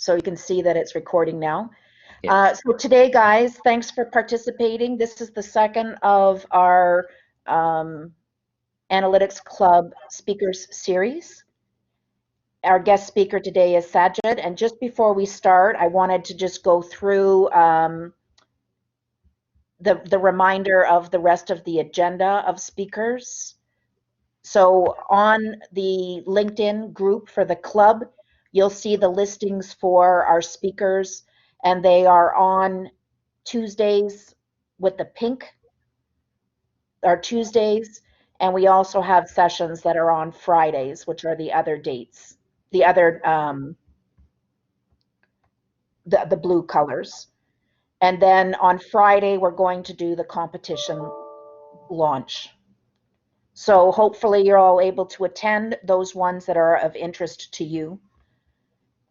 so you can see that it's recording now. Yeah. So today, guys, thanks for participating. This is the second of our Analytics Club Speakers Series. Our guest speaker today is Sajid, and just before we start, I wanted to just go through the reminder of the rest of the agenda of speakers. So on the LinkedIn group for the club, you'll see the listings for our speakers, and they are on Tuesdays with the pink, are Tuesdays, and we also have sessions that are on Fridays, which are the other dates, the other the blue colors. And then on Friday, we're going to do the competition launch. So hopefully you're all able to attend those ones that are of interest to you.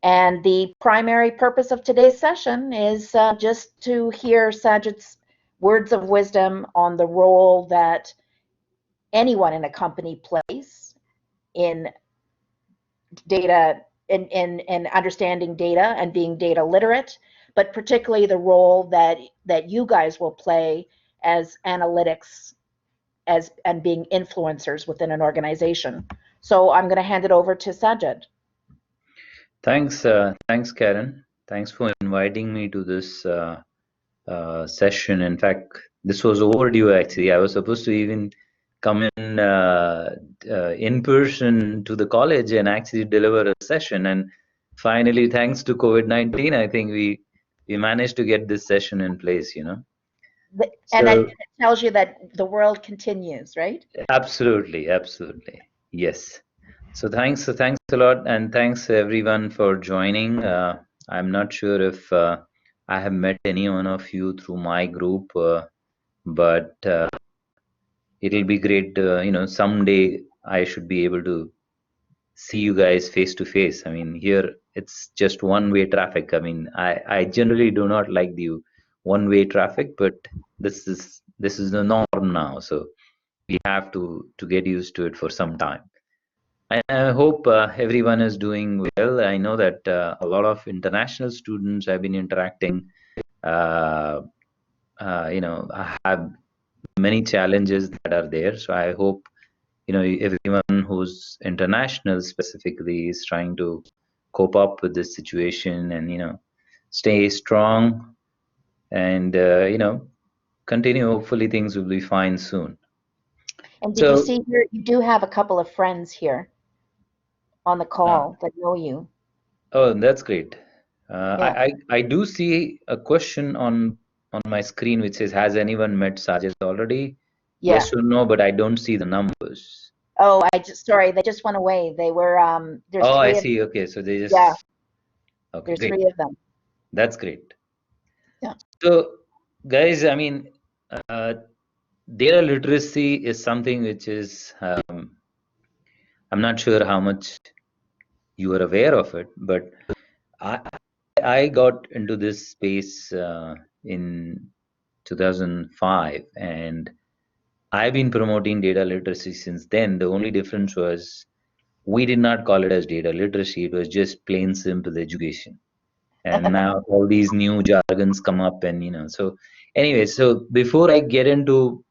And the primary purpose of today's session is just to hear Sajid's words of wisdom on the role that anyone in a company plays in data, in understanding data and being data literate, but particularly the role that you guys will play as analytics and being influencers within an organization. So I'm going to hand it over to Sajid. Thanks, Karen. Thanks for inviting me to this session. In fact, this was overdue, actually. I was supposed to even come in person to the college and actually deliver a session. And finally, thanks to COVID-19, I think we managed to get this session in place, you know. And so, it tells you that the world continues, right? Absolutely, absolutely. Yes. So thanks a lot, and thanks everyone for joining. I'm not sure if I have met any one of you through my group, but it'll be great. Someday I should be able to see you guys face to face. I mean, here it's just one-way traffic. I mean, I generally do not like the one-way traffic, but this is the norm now. So we have to get used to it for some time. I hope everyone is doing well. I know that a lot of international students have been interacting. Have many challenges that are there. So I hope everyone who's international specifically is trying to cope up with this situation and stay strong and continue. Hopefully things will be fine soon. And did you see here, you do have a couple of friends here on the call that know you. Oh, that's great. I do see a question on my screen which says, has anyone met Sajid already? Yeah. Yes or no, but I don't see the numbers. Oh, sorry, they just went away. They were there's oh, three I of see. them. Okay, so they just Okay, there's great. 3 of them. That's great. Yeah. So guys, I mean, data literacy is something which is I'm not sure how much you are aware of it, but I got into this space in 2005, and I've been promoting data literacy since then. The only difference was we did not call it as data literacy. It was just plain simple education. And now all these new jargons come up, and so anyway, so before I get into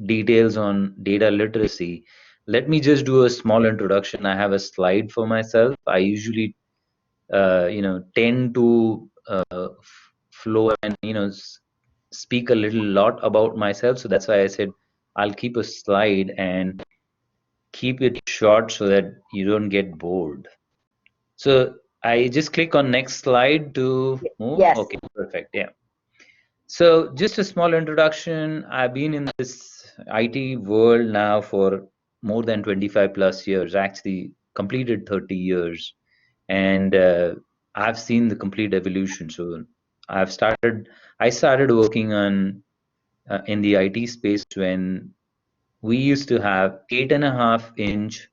details on data literacy, let me just do a small introduction. I have a slide for myself. I usually tend to flow and speak a little lot about myself, so that's why I said I'll keep a slide and keep it short so that you don't get bored. So I just click on next slide to move. Yes. Okay, perfect. Yeah. So just a small introduction. I've been in this IT world now for more than 25 plus years, actually completed 30 years. And I've seen the complete evolution. So I started working on in the IT space when we used to have 8.5-inch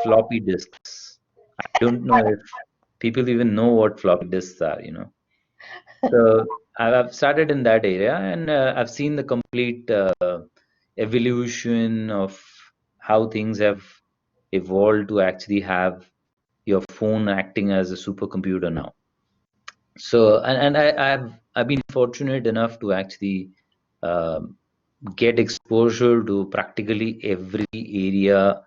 floppy disks. I don't know if people even know what floppy disks are. So I've started in that area, and I've seen the complete evolution of how things have evolved to actually have your phone acting as a supercomputer now. So I've been fortunate enough to actually um get exposure to practically every area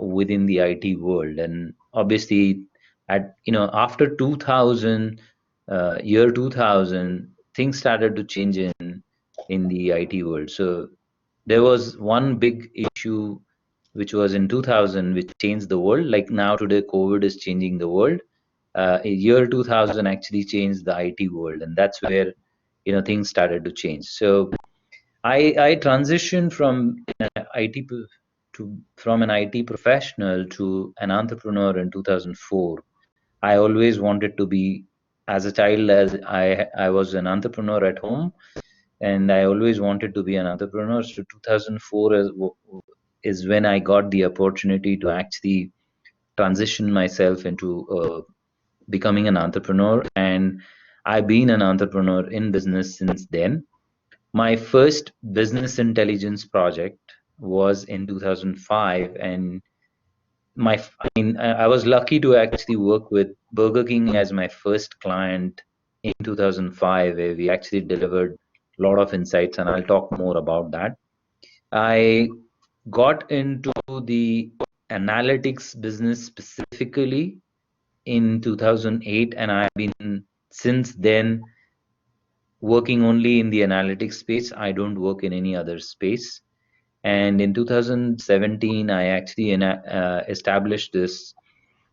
within the IT world. And obviously, at after 2000, year 2000, things started to change in the IT world. So there was one big issue which was in 2000, which changed the world. Like now today, COVID is changing the world. Year 2000 actually changed the IT world, and that's where things started to change. So I transitioned from from an IT professional to an entrepreneur in 2004. I always wanted to be, as a child, as I was an entrepreneur at home, and I always wanted to be an entrepreneur. So 2004 is when I got the opportunity to actually transition myself into becoming an entrepreneur, and I've been an entrepreneur in business since then. My first business intelligence project was in 2005, and I was lucky to actually work with Burger King as my first client in 2005, where we actually delivered a lot of insights, and I'll talk more about that. I got into the analytics business specifically in 2008, and I've been since then working only in the analytics space. I don't work in any other space. And in 2017, I actually established this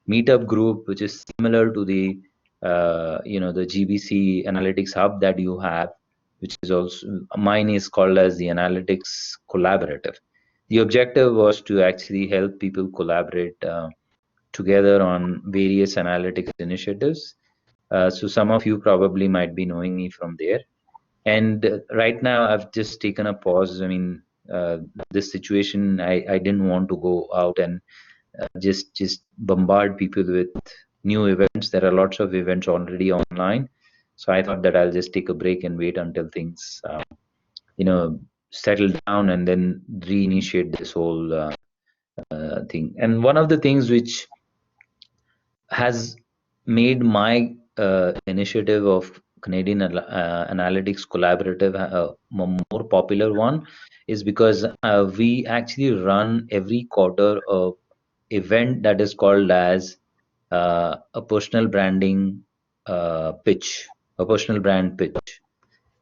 meetup group, which is similar to the the GBC Analytics Hub that you have, which is also mine is called as the Analytics Collaborative. The objective was to actually help people collaborate together on various analytics initiatives. So some of you probably might be knowing me from there. And right now, I've just taken a pause. I mean, this situation, I didn't want to go out and just bombard people with new events. There are lots of events already online, so I thought that I'll just take a break and wait until things, settle down, and then reinitiate this whole thing. And one of the things which has made my initiative of Canadian Analytics Collaborative a more popular one is because we actually run every quarter a event that is called as a personal branding pitch, a personal brand pitch.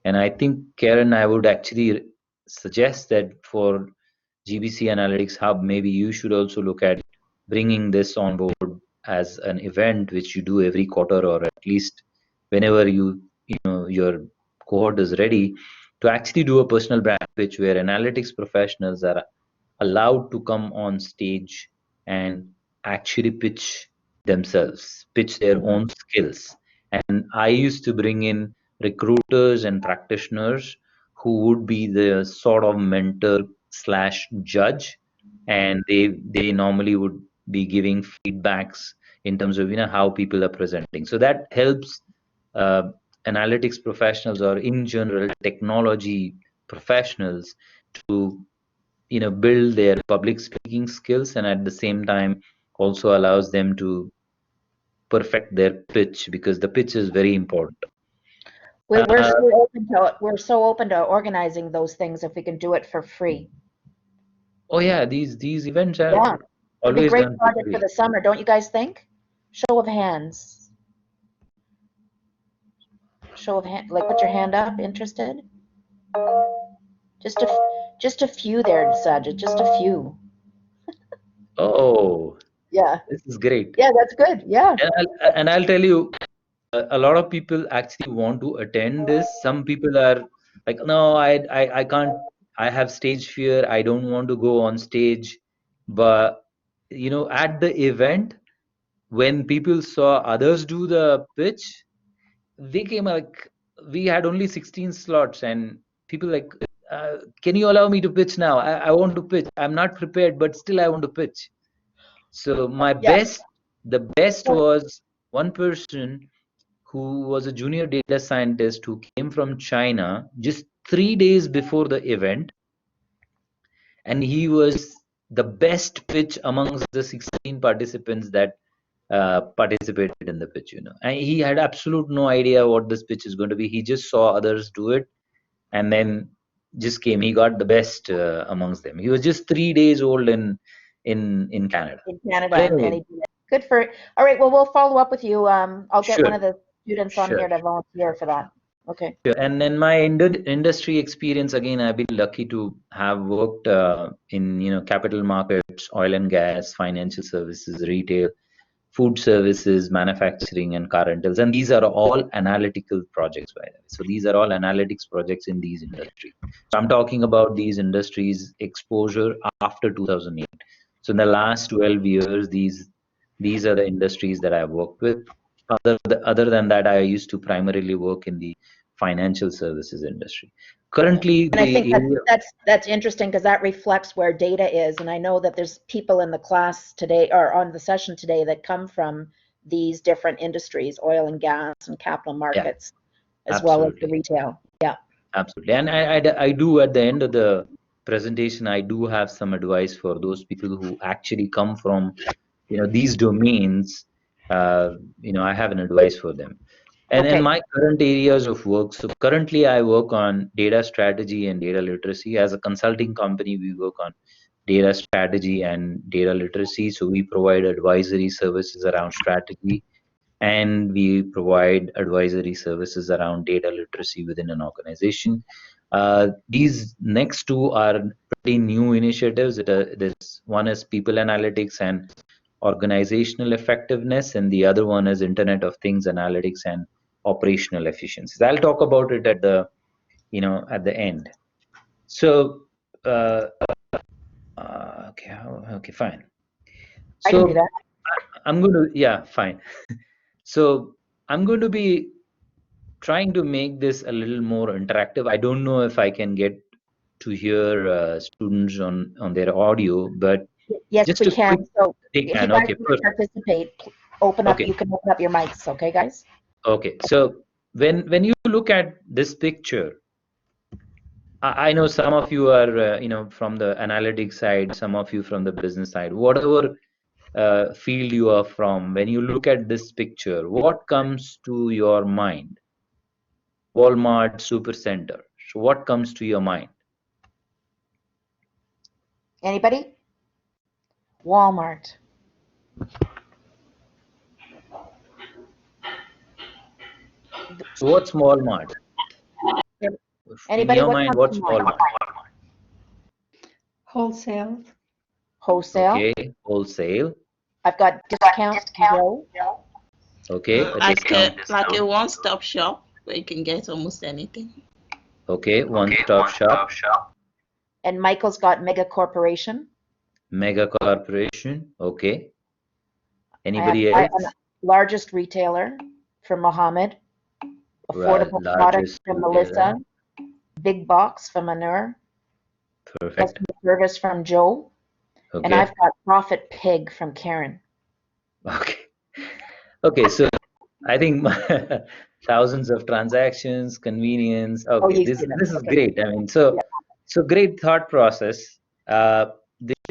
And I think, Karen, I would actually suggest that for GBC Analytics Hub, maybe you should also look at bringing this on board as an event which you do every quarter, or at least whenever your cohort is ready, to actually do a personal brand pitch where analytics professionals are allowed to come on stage and actually pitch themselves, pitch their own skills. And I used to bring in recruiters and practitioners who would be the sort of mentor slash judge, and they normally would be giving feedbacks in terms of how people are presenting. So that helps uh, analytics professionals, or in general technology professionals, to build their public speaking skills, and at the same time also allows them to perfect their pitch, because the pitch is very important. We're so open to organizing those things if we can do it for free. Oh yeah, these events are Yeah, it'd be a always great done for project for free. the summer, don't you guys think? Show of hands. Show of hand, like put your hand up, interested? Just a few there, Sajid, just a few. Oh, Yeah, this is great. yeah, that's good. Yeah, And I'll tell you, a lot of people actually want to attend this. Some people are like, no, I can't. I have stage fear. I don't want to go on stage. But at the event, when people saw others do the pitch, they came like, we had only 16 slots, and people like, can you allow me to pitch now? I want to pitch. I'm not prepared, but still I want to pitch. So yeah. the best was one person who was a junior data scientist who came from China just 3 days before the event, and he was the best pitch amongst the 16 participants that participated in the pitch, and he had absolute no idea what this pitch is going to be. He just saw others do it and then just came. He got the best amongst them. He was just 3 days old in Canada. In Canada, But and anyway, he did it. Good for. All right. Well, we'll follow up with you. I'll get one sure, of the students on sure. here to volunteer for that. Okay. Sure. And then my industry experience, again, I've been lucky to have worked in capital markets, oil and gas, financial services, retail, food services, manufacturing, and car rentals. And these are all analytical projects, by the way. So these are all analytics projects in these industries. So I'm talking about these industries exposure after 2008. So in the last 12 years, these are the industries that I've worked with. Other than that, I used to primarily work in the financial services industry. Currently, And I the think area, that's interesting because that reflects where data is. And I know that there's people in the class today or on the session today that come from these different industries, oil and gas and capital yeah, markets, as well as the absolutely. retail. Yeah. Absolutely. And I do, at the end of the presentation, I do have some advice for those people who actually come from, these domains. I have an advice for them. And in Okay. my current areas of work, so currently I work on data strategy and data literacy. As a consulting company, we work on data strategy and data literacy. So we provide advisory services around strategy, and we provide advisory services around data literacy within an organization. These next two are pretty new initiatives. This one is people analytics and organizational effectiveness, and the other one is Internet of Things analytics and operational efficiencies. I'll talk about it at the end. So okay, fine. I can do So that. I'm going to, yeah, fine. So I'm going to be trying to make this a little more interactive. I don't know if I can get to hear students on their audio, but Yes, just we a quick can. So they if you can. guys Okay, want to perfect. participate, Okay, you can open up your mics. Okay, guys? okay. So when you look at this picture, I know some of you are from the analytics side, some of you from the business side. Whatever field you are from, when you look at this picture, what comes to your mind? Walmart Supercenter. So what comes to your mind? Anybody? Walmart. So what's Walmart? In Anybody? your What mind, comes to what's mind? Walmart? Wholesale. Wholesale. Okay, wholesale. I've got discount. Joe. Okay, a Like discount. like a one-stop shop where you can get almost anything. Okay, one-stop shop. And Michael's got mega corporation. Mega corporation. Okay. I have Anybody an else? largest retailer from Mohammed. Affordable products Largest from retailer. Melissa. Big box from Anur. Perfect. Customer service from Joe. And Okay. I've got profit pig from Karen. Okay. Okay. So I think thousands of transactions, convenience. Okay, you this see that. this is Okay. great. I mean, so great thought process. The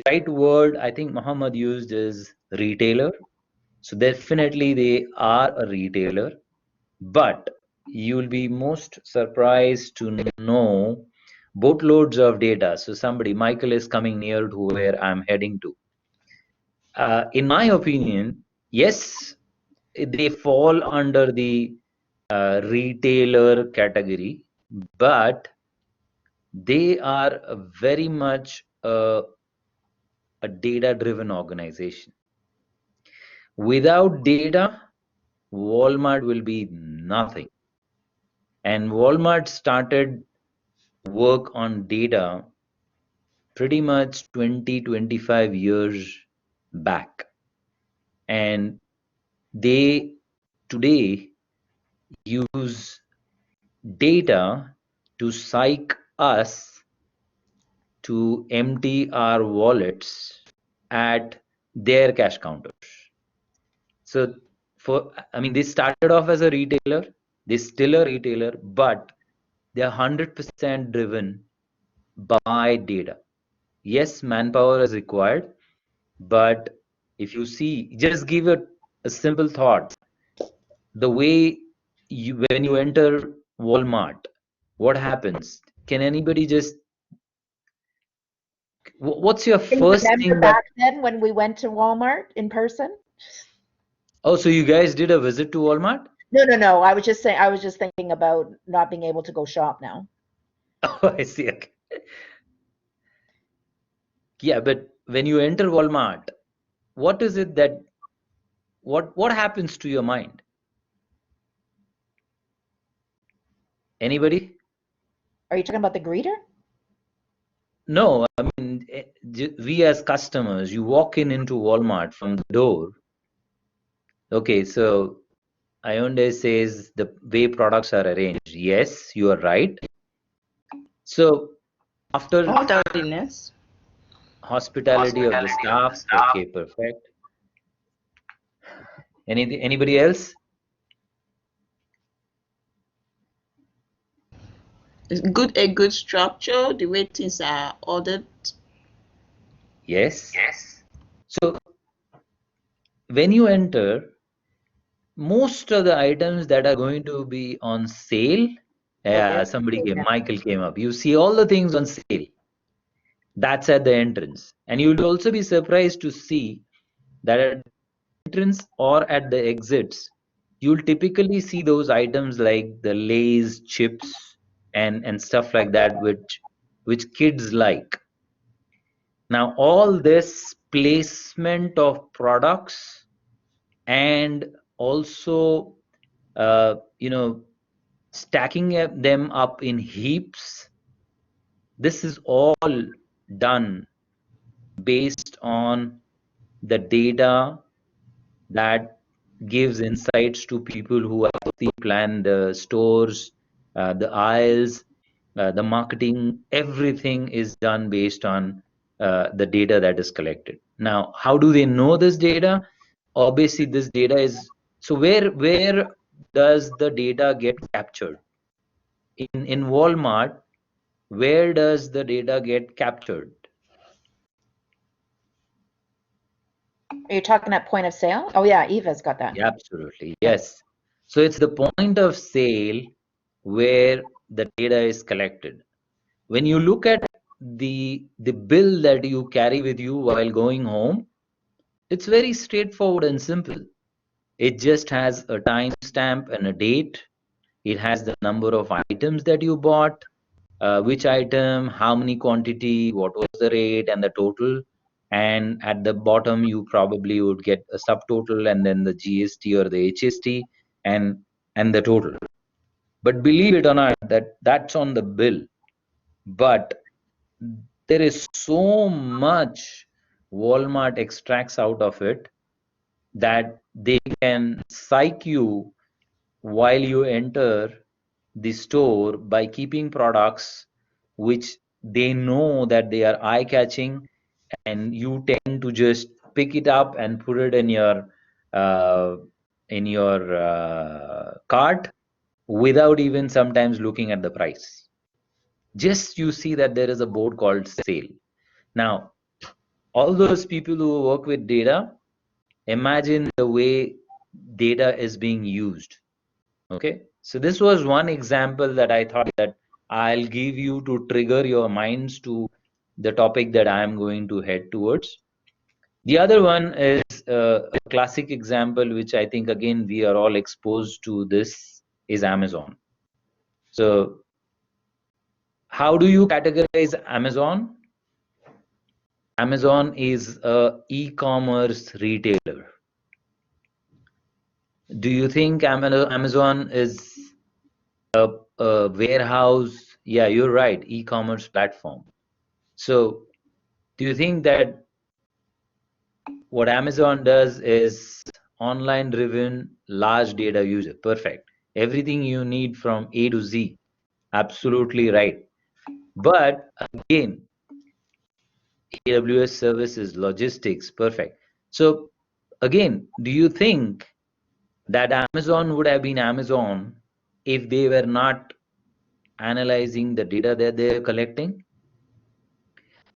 right word I think Muhammad used is retailer. So definitely they are a retailer, but you'll be most surprised to know boatloads of data. So Michael is coming near to where I'm heading to. In my opinion, yes, they fall under the retailer category, but they are very much a data-driven organization. Without data, Walmart will be nothing. And Walmart started work on data pretty much 20-25 years back. And they today use data to psych us to empty our wallets at their cash counters. So they started off as a retailer, they're still a retailer, but they're 100% driven by data. Yes, manpower is required, but if you see, just give it a simple thought. The way when you enter Walmart, what happens? Can anybody just, what's your Can you first remember thing that, back then when we went to Walmart in person? oh, so you guys did a visit to Walmart? No, no, no. I was just saying, I was just thinking about not being able to go shop now. Oh, I see. Okay. Yeah, but when you enter Walmart, what is it that, what happens to your mind? Anybody? Are you talking about the greeter? No, I mean, we as customers, you walk into Walmart from the door. Okay, so Ionde says the way products are arranged. Yes, you are right. So after Orderliness. hospitality of the staff, okay, perfect. Anybody else? A good structure, the way things are ordered. Yes. So when you enter, most of the items that are going to be on sale, yeah, somebody came, Michael came up. You see all the things on sale. That's at the entrance. And you'll also be surprised to see that at the entrance or at the exits, you'll typically see those items like the Lay's chips and stuff like that, which kids like. Now, all this placement of products and also, stacking them up in heaps, this is all done based on the data that gives insights to people who actually plan the stores, the aisles, the marketing. Everything is done based on the data that is collected. Now, how do they know this data? Obviously, this data is, so where does the data get captured? In Walmart, where does the data get captured? Are you talking at point of sale? Oh yeah, Eva's got that. Yeah, absolutely, yes. So it's the point of sale where the data is collected. When you look at the bill that you carry with you while going home, it's very straightforward and simple. It just has a timestamp and a date. It has the number of items that you bought, which item, how many quantity, what was the rate, and the total. And at the bottom, you probably would get a subtotal and then the GST or the HST and the total. But believe it or not, that's on the bill. But there is so much Walmart extracts out of it that they can psych you while you enter the store by keeping products which they know that they are eye catching, and you tend to just pick it up and put it uh, in your cart without even sometimes looking at the price. Just you see that there is a board called sale. Now, all those people who work with data, imagine the way data is being used. Okay, so this was one example that I thought that I'll give you to trigger your minds to the topic that I am going to head towards. The other one is a classic example, which I think again we are all exposed to. This is Amazon. So how do you categorize Amazon? Amazon is a e-commerce retailer. Do you think Amazon is a warehouse? Yeah, you're right, e-commerce platform. So do you think that what Amazon does is online driven large data user? Perfect. Everything you need from A to Z. Absolutely right. But again, AWS services, logistics, perfect. So again, do you think that Amazon would have been Amazon if they were not analyzing the data that they're collecting?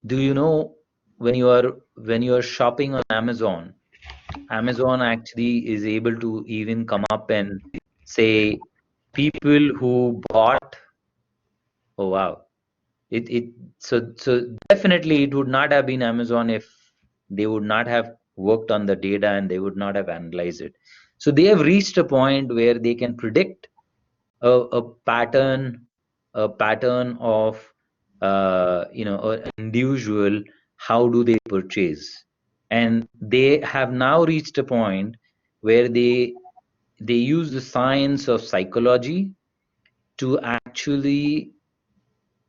Do you know when you are shopping on Amazon, Amazon actually is able to even come up and say people who bought, oh wow, so definitely it would not have been Amazon if they would not have worked on the data and they would not have analyzed it. So they have reached a point where they can predict a pattern of an individual, how do they purchase, and they have now reached a point where they use the science of psychology to actually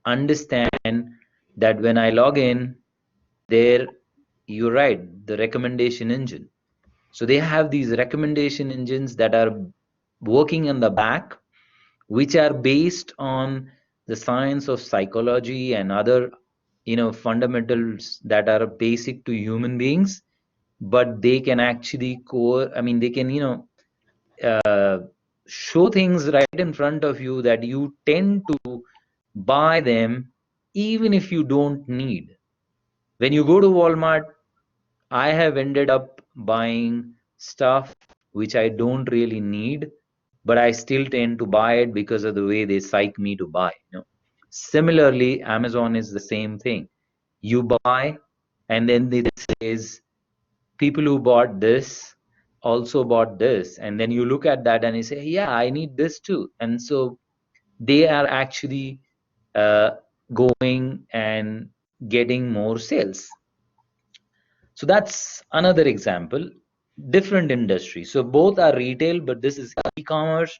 understand that when I log in there, you're right, the recommendation engine. So they have these recommendation engines that are working in the back, which are based on the science of psychology and other fundamentals that are basic to human beings, but they can actually they can show things right in front of you that you tend to buy them even if you don't need. When you go to Walmart, I have ended up buying stuff which I don't really need, but I still tend to buy it because of the way they psych me to buy. Similarly, Amazon is the same thing. You buy, and then it says people who bought this also bought this, and then you look at that and you say, yeah, I need this too. And so they are actually uh, going and getting more sales. So that's another example. Different industry. So both are retail, but this is e-commerce.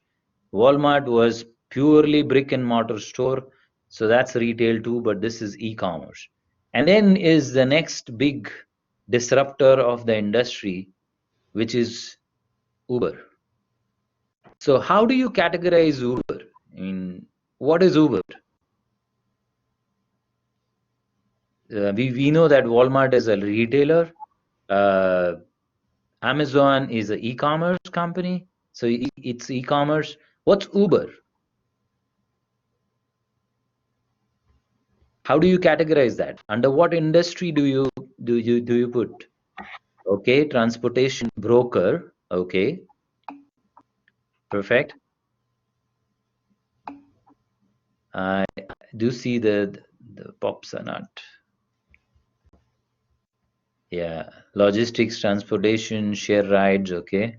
Walmart was purely brick and mortar store. So that's retail too, but this is e-commerce. And then is the next big disruptor of the industry, which is Uber. So how do you categorize Uber? I mean, what is Uber? We know that Walmart is a retailer. Uh, Amazon is an e-commerce company, so it's e-commerce. What's Uber? How do you categorize that? Under what industry do you put? Okay, transportation broker. Okay, perfect. I do see the pops are not. Yeah, logistics, transportation, share rides. Okay.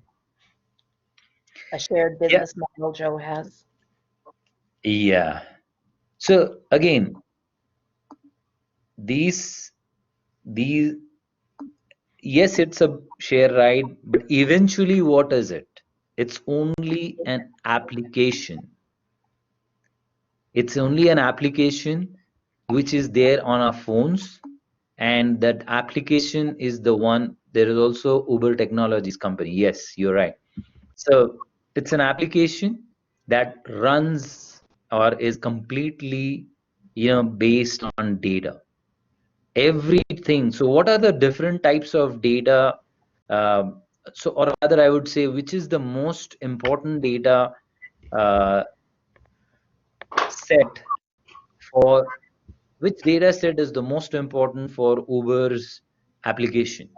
A shared Yeah. business model Joe has. Yeah. So again, these yes, it's a share ride, but eventually what is it? It's only an application. It's only an application which is there on our phones, and that application is the one. There is also Uber Technologies company. Yes, you're right. So it's an application that runs or is completely based on data. Everything. So what are the different types of data? So or rather I would say, which is the most important data uh, set for which data set is the most important for Uber's application?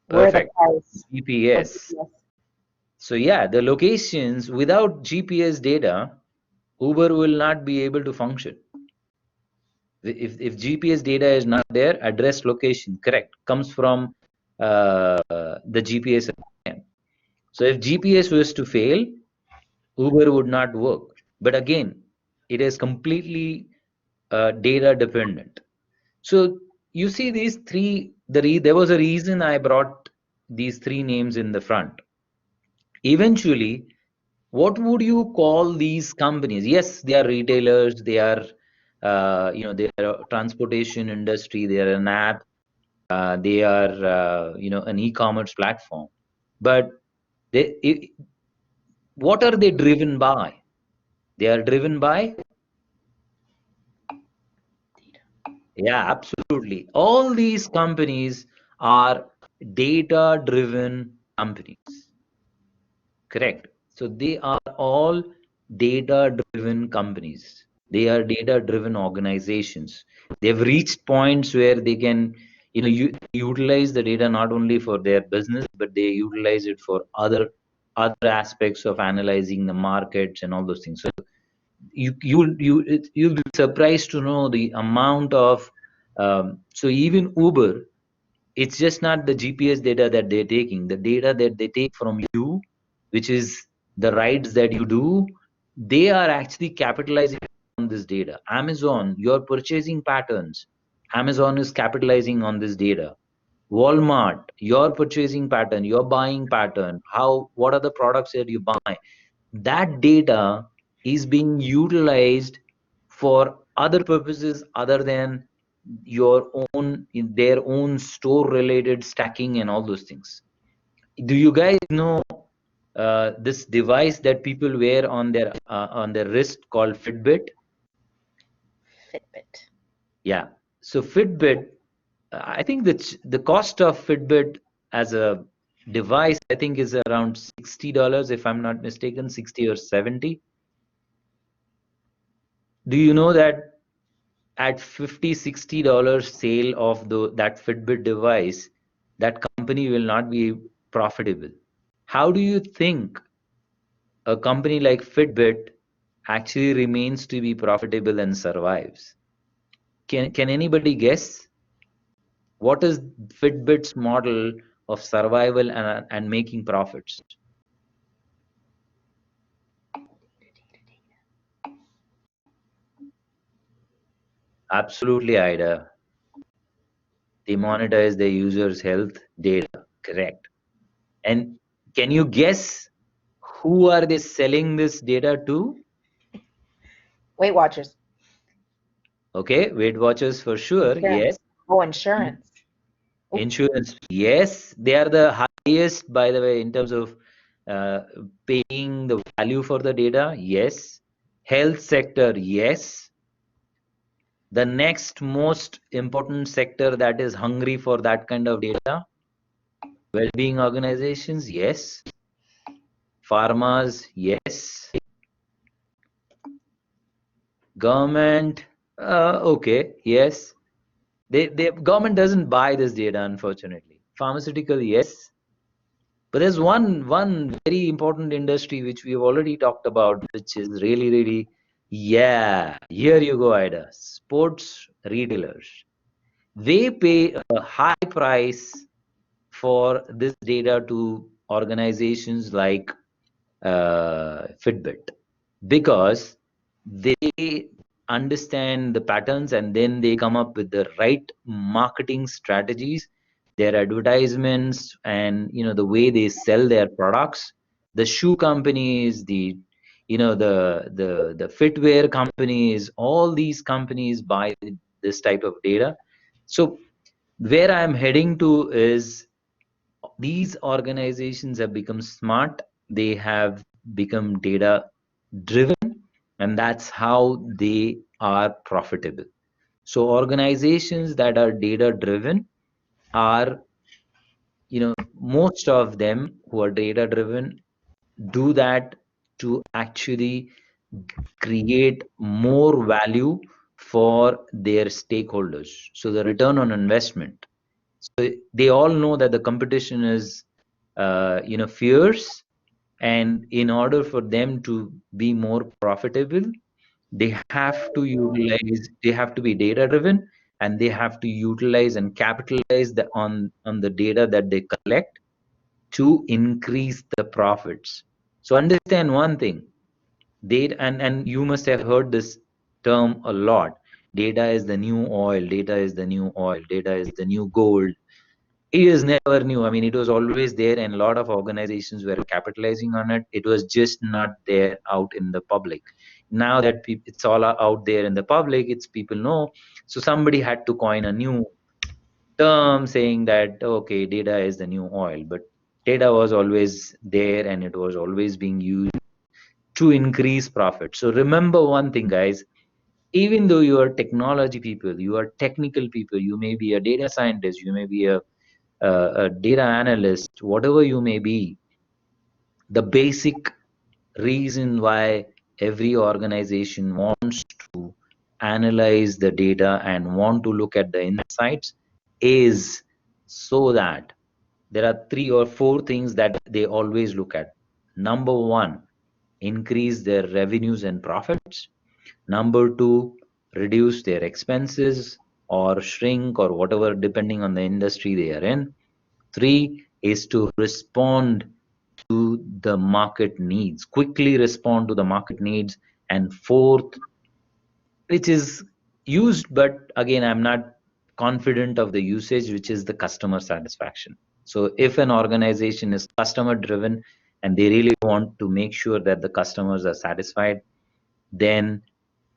Where the Perfect. price. GPS. So yeah, the locations, without GPS data, Uber will not be able to function. If GPS data is not there, address location, correct, comes from the GPS again. So if GPS was to fail, Uber would not work. But again, it is completely data dependent. So you see these three, there was a reason I brought these three names in the front. Eventually, what would you call these companies? Yes, they are retailers, they are they are a transportation industry, they are an app, they are an e-commerce platform, but what are they driven by? They are driven by, yeah, absolutely, all these companies are data driven companies, correct? So they are all data driven companies, they are data driven organizations. They've reached points where they can you utilize the data not only for their business, but they utilize it for other aspects of analyzing the markets and all those things. So you'll be surprised to know the amount of so even Uber, it's just not the GPS data that they're taking, the data that they take from you, which is the rides that you do, they are actually capitalizing on this data. Amazon, your purchasing patterns, Amazon is capitalizing on this data. Walmart, your purchasing pattern, your buying pattern, what are the products that you buy, that data is being utilized for other purposes other than your own, in their own store related stacking and all those things. Do you guys know this device that people wear on their wrist called Fitbit? Fitbit. Yeah. So Fitbit, I think that the cost of Fitbit as a device, I think, is around $60, if I'm not mistaken, 60 or 70. Do you know that at $50-$60 sale of that Fitbit device, that company will not be profitable? How do you think a company like Fitbit actually remains to be profitable and survives? Can anybody guess what is Fitbit's model of survival and making profits? Absolutely, Ida. They monetize their users' health data. Correct. And can you guess who are they selling this data to? Weight Watchers. Okay, Weight Watchers for sure. Yes. Insurance. Oh, insurance. Oh. Insurance. Yes. They are the highest, by the way, in terms of uh, paying the value for the data. Yes. Health sector. Yes. The next most important sector that is hungry for that kind of data, well-being organizations. Yes. Pharmas. Yes. Government. Okay. Yes. The government doesn't buy this data, unfortunately. Pharmaceutical, yes. But there's one very important industry which we've already talked about, which is really, yeah, here you go, Ida. Sports retailers. They pay a high price for this data to organizations like Fitbit, because they understand the patterns and then they come up with the right marketing strategies, their advertisements, and the way they sell their products. The shoe companies, the footwear companies, all these companies buy this type of data. So where I'm heading to is, these organizations have become smart, they have become data driven, and that's how they are profitable. So organizations that are data driven are, most of them who are data driven do that to actually create more value for their stakeholders. So the return on investment. So they all know that the competition is, fierce, and in order for them to be more profitable, they have to be data driven, and they have to utilize and capitalize on the data that they collect to increase the profits. So understand one thing, data, and you must have heard this term a lot: data is the new oil, data is the new oil, data is the new gold. It is never new. I mean, it was always there, and a lot of organizations were capitalizing on it. It was just not there out in the public. Now that it's all out there in the public, it's people know. So somebody had to coin a new term saying that, okay, data is the new oil. But data was always there, and it was always being used to increase profit. So remember one thing, guys. Even though you are technology people, you are technical people, you may be a data scientist, you may be a data analyst, whatever you may be, the basic reason why every organization wants to analyze the data and want to look at the insights is so that there are 3 or 4 things that they always look at. Number 1, increase their revenues and profits. Number 2, reduce their expenses or shrink or whatever, depending on the industry they are in. 3 is to respond to the market needs, quickly respond to the market needs. And 4th, which is used, but again, I'm not confident of the usage, which is the customer satisfaction. So if an organization is customer driven and they really want to make sure that the customers are satisfied, then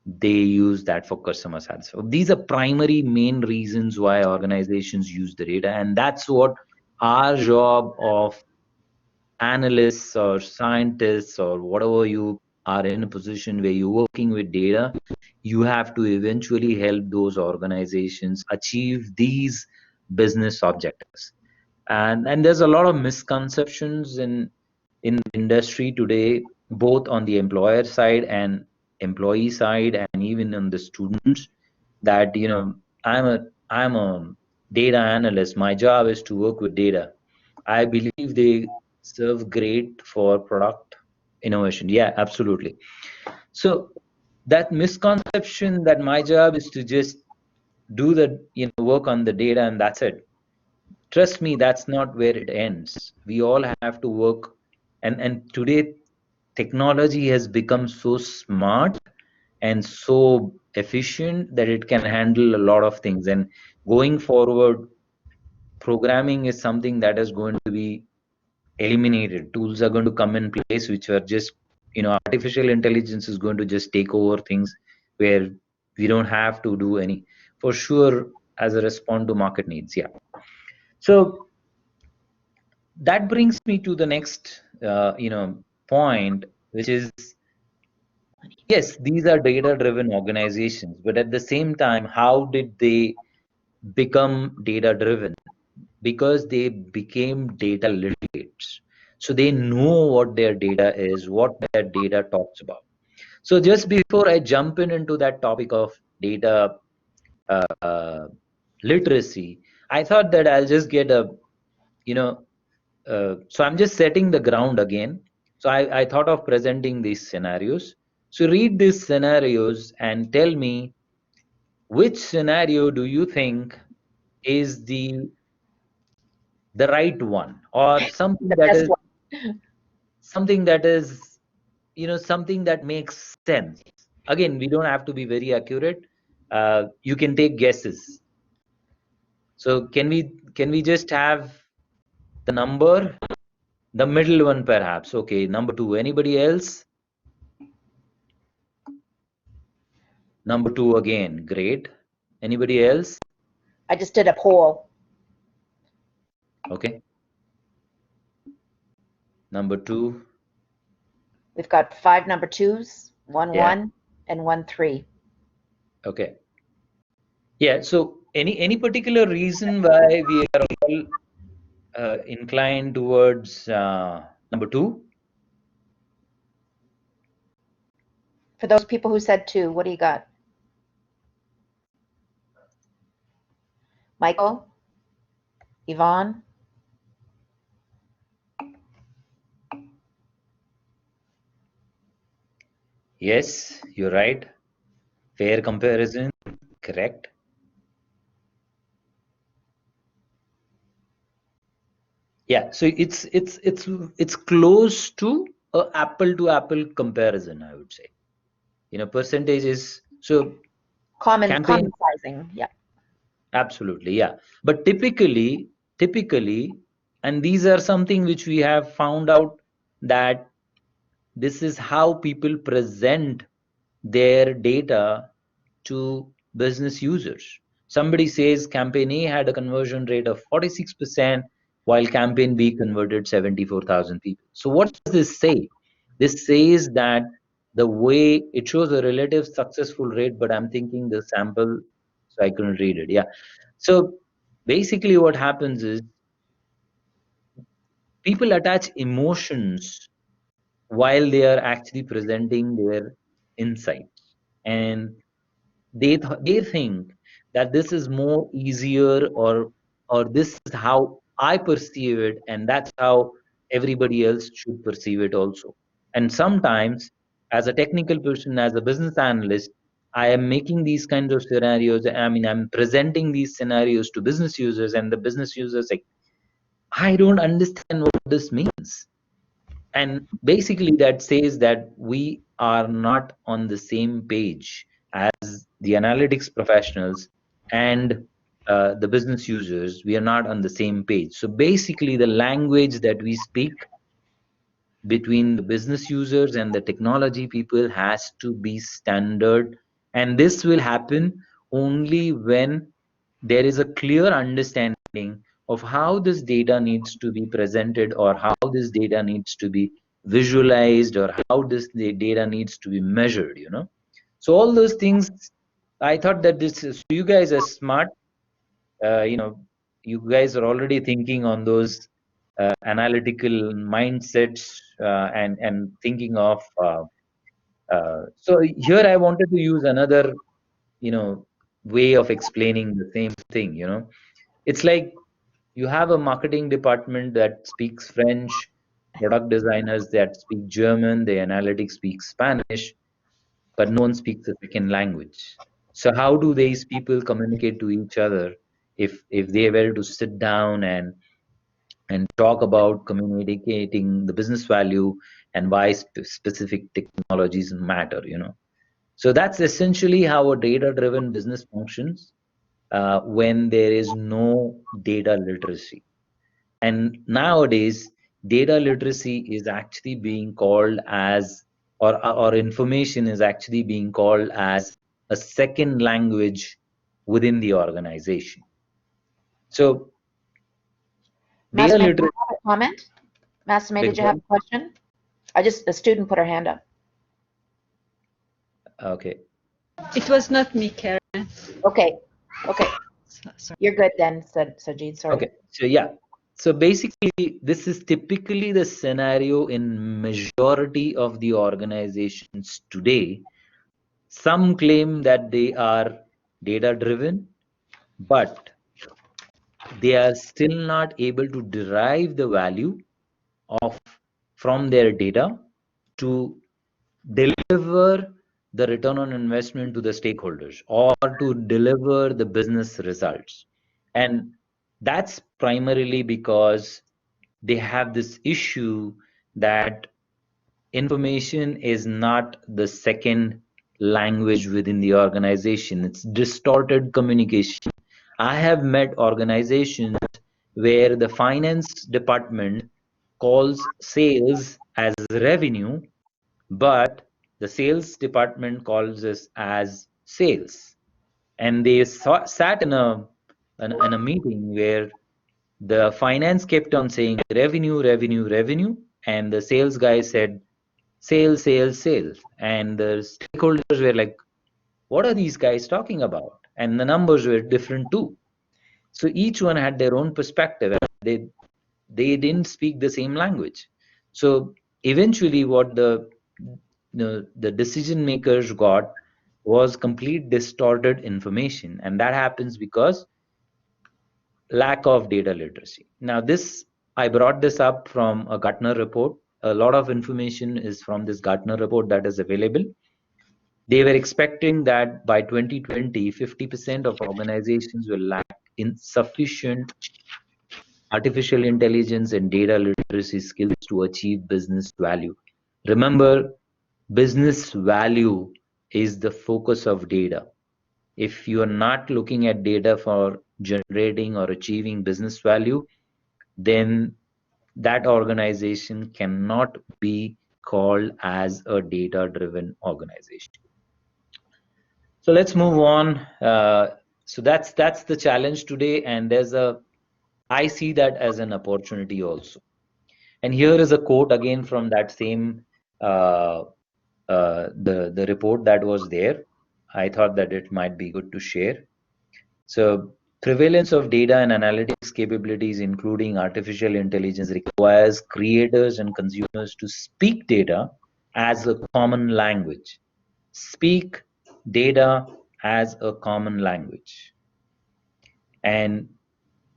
they use that for customer satisfaction. These are primary main reasons why organizations use the data, and that's what our job of analysts or scientists or whatever you are in a position where you're working with data, you have to eventually help those organizations achieve these business objectives. And there's a lot of misconceptions in industry today, both on the employer side and employee side, and even on the students, that I'm a data analyst, my job is to work with data. I believe they serve great for product innovation. Yeah, absolutely. So that misconception that my job is to just do the work on the data and that's it. Trust me, that's not where it ends. We all have to work, and today technology has become so smart and so efficient that it can handle a lot of things. And going forward, programming is something that is going to be eliminated. Tools are going to come in place which are just, artificial intelligence is going to just take over things where we don't have to do any, for sure, as a response to market needs. Yeah. So that brings me to the next point, which is, yes, these are data driven organizations, but at the same time, how did they become data driven? Because they became data literates. So they know what their data is, what their data talks about. So just before I jump into that topic of data literacy, I thought that I'll just get a, so I'm just setting the ground again. So I thought of presenting these scenarios. So read these scenarios and tell me which scenario do you think is the right one, or something The that best is one. something that is something that makes sense. Again, we don't have to be very accurate. You can take guesses. So can we just have the number, the middle one perhaps? Okay, number 2. Anybody else? Number 2 again. Great. Anybody else? I just did a poll. Okay. Number 2. We've got 5 number 2s, 1 Yeah. 1, and 1 3. Okay. Yeah. So any particular reason why we are all inclined towards number 2? For those people who said 2, what do you got? Michael? Yvonne? Yes, you're right. Fair comparison. Correct. Yeah. So it's close to a apple to apple comparison, I would say. Percentages. So Common campaign. sizing, yeah. Absolutely, yeah. But typically, and these are something which we have found out that this is how people present their data to business users. Somebody says campaign A had a conversion rate of 46%, while campaign B converted 74,000 people. So what does this say? This says that the way it shows a relative successful rate, but I'm thinking the sample, so I couldn't read it. Yeah. So basically what happens is people attach emotions while they are actually presenting their insights, and they think that this is more easier, or this is how I perceive it, and that's how everybody else should perceive it also. And sometimes, as a technical person, as a business analyst, I am making these kinds of scenarios. I mean, I'm presenting these scenarios to business users, and the business users like, I don't understand what this means. And basically, that says that we are not on the same page as the analytics professionals and the business users. We are not on the same page. So basically, the language that we speak between the business users and the technology people has to be standard, and this will happen only when there is a clear understanding of how this data needs to be presented, or how this data needs to be visualized, or how this data needs to be measured, so all those things. I thought that this is, so you guys are smart. You guys are already thinking on those analytical mindsets, and thinking of so here I wanted to use another way of explaining the same thing. It's like you have a marketing department that speaks French, product designers that speak German, the analytics speaks Spanish, but no one speaks a second language. So how do these people communicate to each other if they were to sit down and talk about communicating the business value and why specific technologies matter? So that's essentially how a data-driven business functions when there is no data literacy. And nowadays, data literacy is actually being called as, or information is actually being called as a second language within the organization. So data Masterman, did you literacy. have a comment? Masterman, did you have a question? A student put her hand up. Okay. It was not me, Karen. Okay, Sorry. you're good then, said Sajid, sorry. Okay. So yeah. So basically, this is typically the scenario in majority of the organizations today. Some claim that they are data driven, but they are still not able to derive the value of from their data to deliver the return on investment to the stakeholders, or to deliver the business results. And that's primarily because they have this issue that information is not the second language within the organization. It's distorted communication. I have met organizations where the finance department calls sales as revenue, but the sales department calls us as sales. And they sat in a meeting where the finance kept on saying revenue, revenue, revenue, and the sales guy said sales, sales, sales. And the stakeholders were like, what are these guys talking about? And the numbers were different too. So each one had their own perspective. They didn't speak the same language. So eventually what the decision makers got was complete distorted information, and that happens because lack of data literacy. Now this, I brought this up from a Gartner report. A lot of information is from this Gartner report that is available. They were expecting that by 2020, 50% of organizations will lack insufficient artificial intelligence and data literacy skills to achieve business value. Remember, business value is the focus of data. If you are not looking at data for generating or achieving business value, then that organization cannot be called as a data-driven organization. So let's move on. So that's the challenge today, and I see that as an opportunity also. And here is a quote again from that same the report that was there. I thought that it might be good to share. So prevalence of data and analytics capabilities, including artificial intelligence, requires creators and consumers to speak data as a common language. Speak data as a common language. And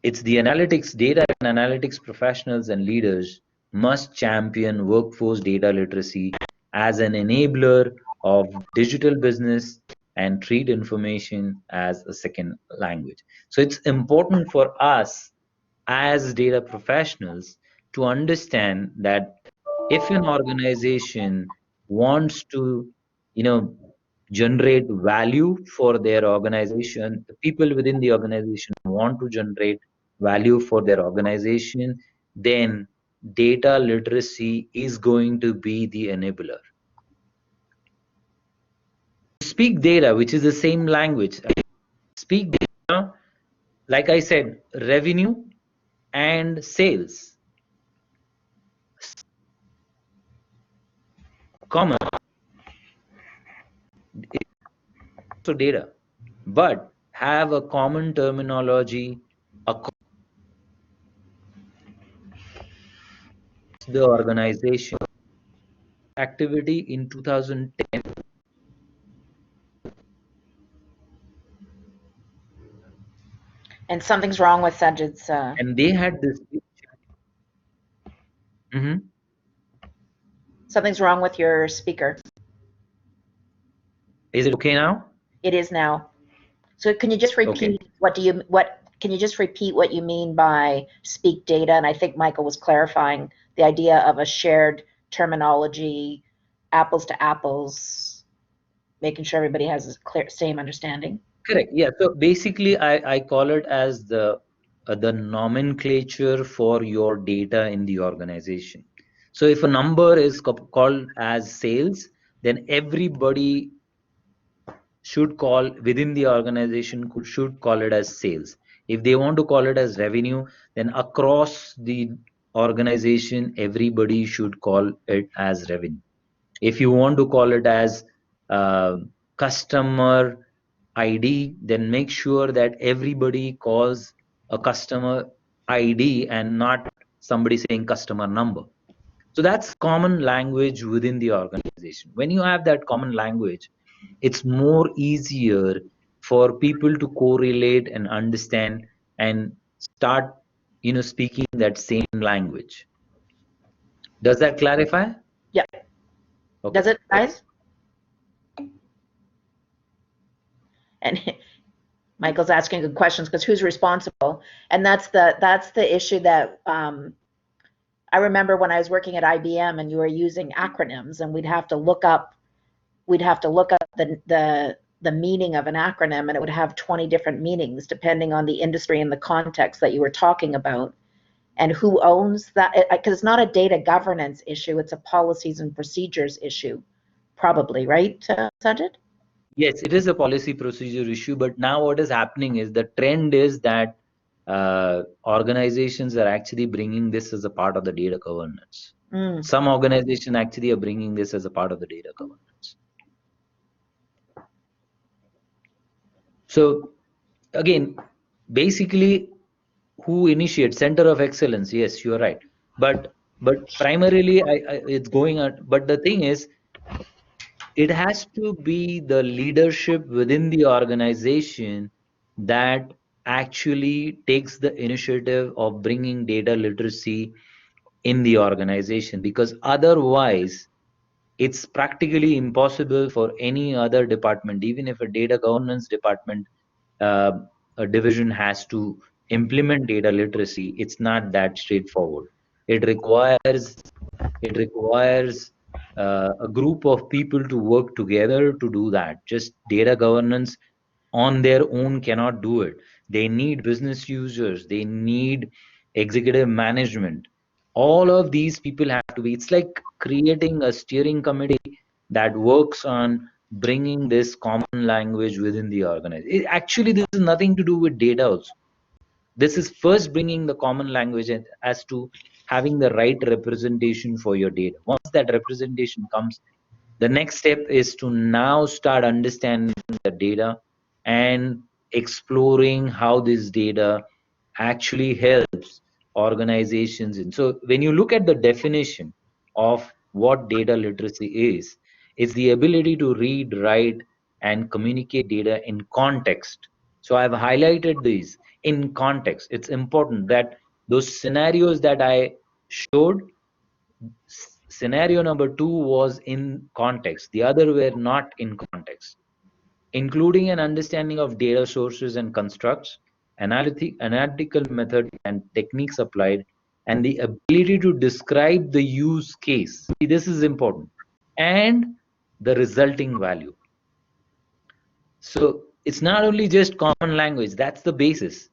it's the analytics, data and analytics professionals and leaders must champion workforce data literacy as an enabler of digital business and treat information as a second language. So it's important for us as data professionals to understand that if an organization wants to, you know, generate value for their organization, the people within the organization want to generate value for their organization, then data literacy is going to be the enabler. Speak data, which is the same language. Speak data, like I said, revenue and sales. Common, so data, but have a common terminology across the organization. Activity in 2010, And something's wrong with Sajid's. and they had this. Something's wrong with your speaker. Is it okay now? It is now. So can you just repeat what you mean by speak data? And I think Michael was clarifying the idea of a shared terminology, apples to apples, making sure everybody has a clear, same understanding. Correct. Yeah. So basically, I call it as the nomenclature for your data in the organization. So if a number is called as sales, then everybody should call within the organization should call it as sales. If they want to call it as revenue, then across the organization, everybody should call it as revenue. If you want to call it as customer ID, then make sure that everybody calls a customer ID and not somebody saying customer number. So that's common language within the organization. When you have that common language, it's more easier for people to correlate and understand and start, speaking that same language. Does that clarify? Yeah. Okay. Does it, guys? And Michael's asking good questions because who's responsible? And that's the issue that I remember when I was working at IBM and you were using acronyms, and we'd have to look up the meaning of an acronym, and it would have 20 different meanings depending on the industry and the context that you were talking about, and who owns that, because it's not a data governance issue, it's a policies and procedures issue, probably, right, Sajid? Yes, it is a policy procedure issue, but now what is happening is the trend is that organizations are actually bringing this as a part of the data governance. Some organizations actually are bringing this as a part of the data governance. So again, basically, who initiates center of excellence? Yes, you are right. But primarily, it's going on. But the thing is, it has to be the leadership within the organization that actually takes the initiative of bringing data literacy in the organization, because otherwise it's practically impossible for any other department, even if a data governance department, a division has to implement data literacy. It's not that straightforward. It requires a group of people to work together to do that. Just data governance on their own cannot do it. They need business users, they need executive management. All of these people have to be, it's like creating a steering committee that works on bringing this common language within the organization. Actually, this is nothing to do with data also. This is first bringing the common language as to having the right representation for your data. Once that representation comes, the next step is to now start understanding the data and exploring how this data actually helps organizations. And so when you look at the definition of what data literacy is, it's the ability to read, write, and communicate data in context. So I've highlighted these. in context. It's important that those scenarios that I showed, scenario number 2 was in context. The other were not in context, including an understanding of data sources and constructs, analytical method and techniques applied, and the ability to describe the use case. See, this is important. And the resulting value. So it's not only just common language, that's the basis.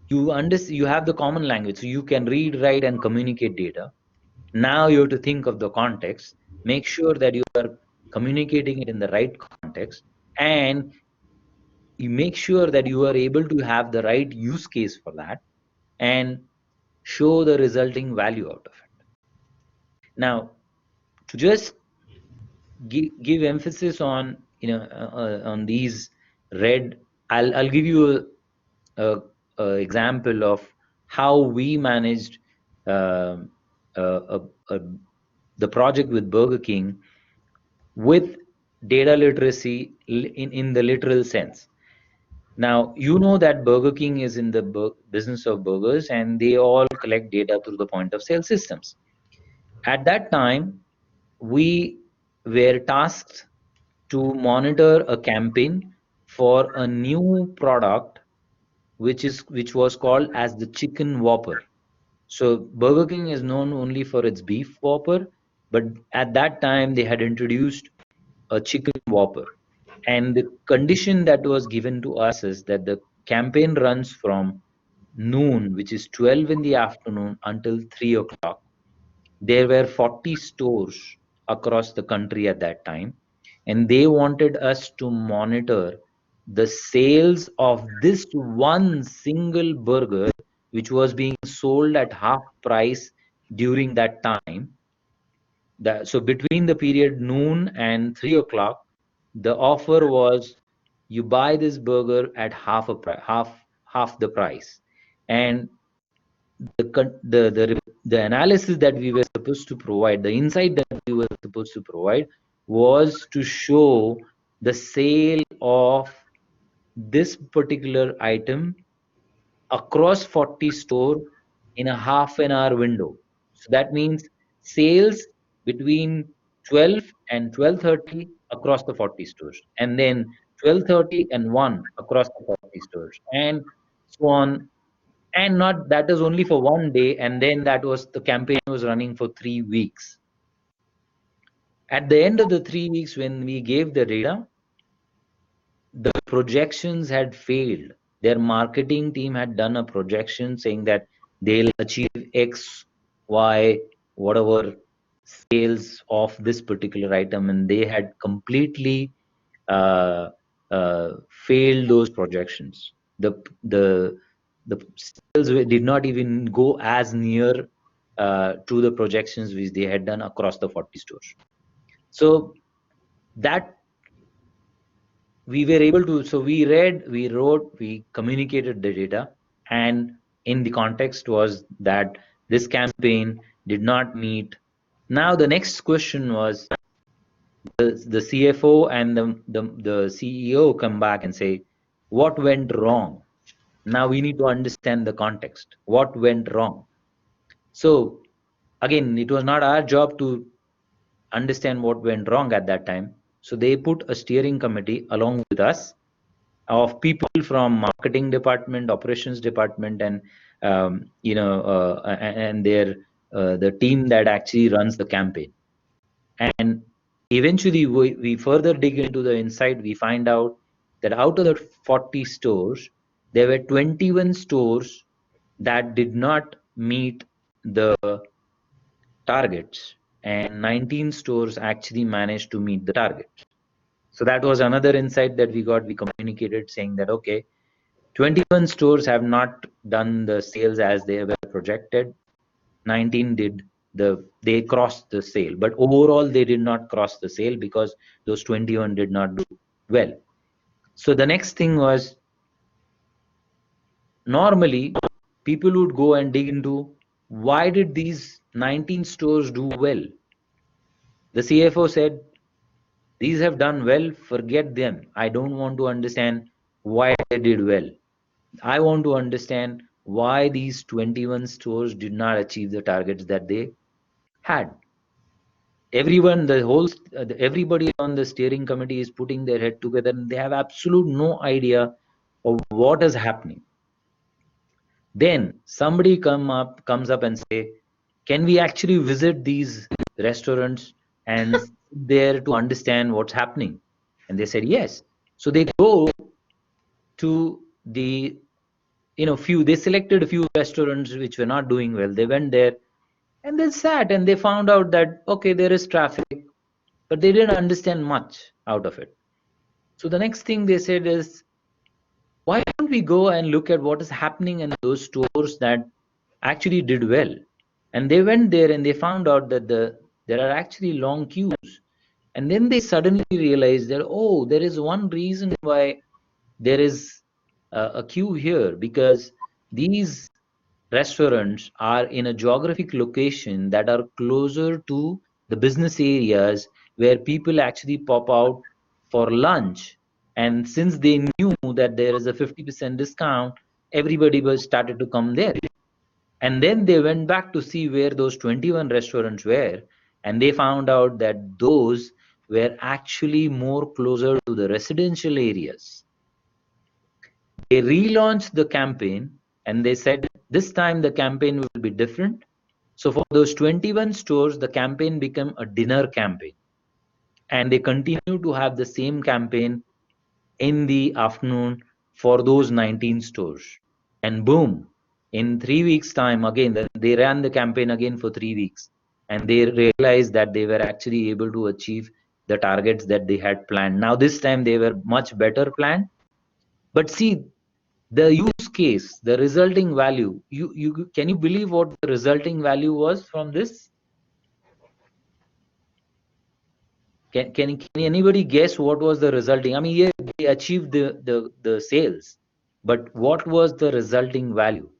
You have the common language, so you can read, write, and communicate data. Now you have to think of the context, make sure that you are communicating it in the right context, and you make sure that you are able to have the right use case for that and show the resulting value out of it. Now, to just give emphasis on on these red, I'll give you a example of how we managed uh, uh, uh, the project with Burger King with data literacy in the literal sense. Now, you know that Burger King is in the business of burgers, and they all collect data through the point of sale systems. At that time, we were tasked to monitor a campaign for a new product which was called as the chicken whopper. So Burger King is known only for its beef whopper, but at that time they had introduced a chicken whopper. And the condition that was given to us is that the campaign runs from noon, which is 12 in the afternoon, until 3 o'clock. There were 40 stores across the country at that time, and they wanted us to monitor the sales of this one single burger, which was being sold at half price during that time. So between the period noon and 3 o'clock, the offer was you buy this burger at half the price. And the analysis that we were supposed to provide, the insight that we were supposed to provide, was to show the sale of this particular item across 40 store in a half an hour window. So that means sales between 12 and 12:30 across the 40 stores, and then 12:30 and 1 across the 40 stores, and so on. And not that is only for one day, and then that was the campaign was running for 3 weeks. At the end of the 3 weeks, when we gave the data, the projections had failed. Their marketing team had done a projection saying that they'll achieve X, Y, whatever sales of this particular item, and they had completely uh, failed those projections. The sales did not even go as near to the projections which they had done across the 40 stores. So that we were able to, so we read, we wrote, we communicated the data, and in the context was that this campaign did not meet. Now the next question was the CFO and the CEO come back and say, what went wrong? Now we need to understand the context. What went wrong? So again, it was not our job to understand what went wrong at that time. So they put a steering committee along with us of people from marketing department, operations department, and and their the team that actually runs the campaign. And eventually, we further dig into the insight. We find out that out of the 40 stores, there were 21 stores that did not meet the targets, and 19 stores actually managed to meet the target. So that was another insight that we got. We communicated saying that, okay, 21 stores have not done the sales as they were projected. 19 did, they crossed the sale, but overall they did not cross the sale because those 21 did not do well. So the next thing was, normally people would go and dig into why did these 19 stores do well. The CFO said, these have done well, forget them. I don't want to understand why they did well. I want to understand why these 21 stores did not achieve the targets that they had. Everyone, everybody on the steering committee is putting their head together and they have absolute no idea of what is happening. Then somebody comes up and say, can we actually visit these restaurants and sit there to understand what's happening? And they said yes. So they go to the they selected a few restaurants which were not doing well. They went there and they sat and they found out that okay, there is traffic, but they didn't understand much out of it. So the next thing they said is, why don't we go and look at what is happening in those stores that actually did well? And they went there and they found out that there are actually long queues. And then they suddenly realized that, oh, there is one reason why there is a queue here, because these restaurants are in a geographic location that are closer to the business areas where people actually pop out for lunch. And since they knew that there is a 50% discount, everybody was started to come there. And then they went back to see where those 21 restaurants were, and they found out that those were actually more closer to the residential areas. They relaunched the campaign and they said this time the campaign will be different. So for those 21 stores, the campaign became a dinner campaign. And they continue to have the same campaign in the afternoon for those 19 stores. And boom, in 3 weeks' time, again, they ran the campaign again for 3 weeks. And they realized that they were actually able to achieve the targets that they had planned. Now, this time they were much better planned. But see, the use case, the resulting value, you can you believe what the resulting value was from this? Can anybody guess what was the resulting? I mean, yeah, they achieved the sales, but what was the resulting value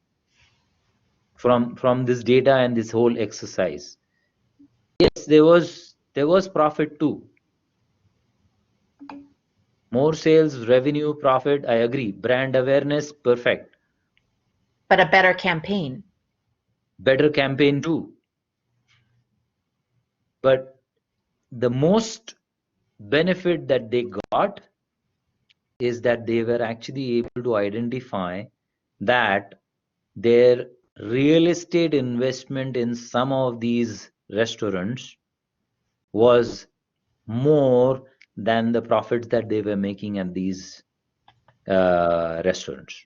from this data and this whole exercise? Yes, there was profit too. More sales, revenue, profit, I agree. Brand awareness, perfect. But a better campaign. Better campaign too. But the most benefit that they got is that they were actually able to identify that their real estate investment in some of these restaurants was more than the profits that they were making at these restaurants.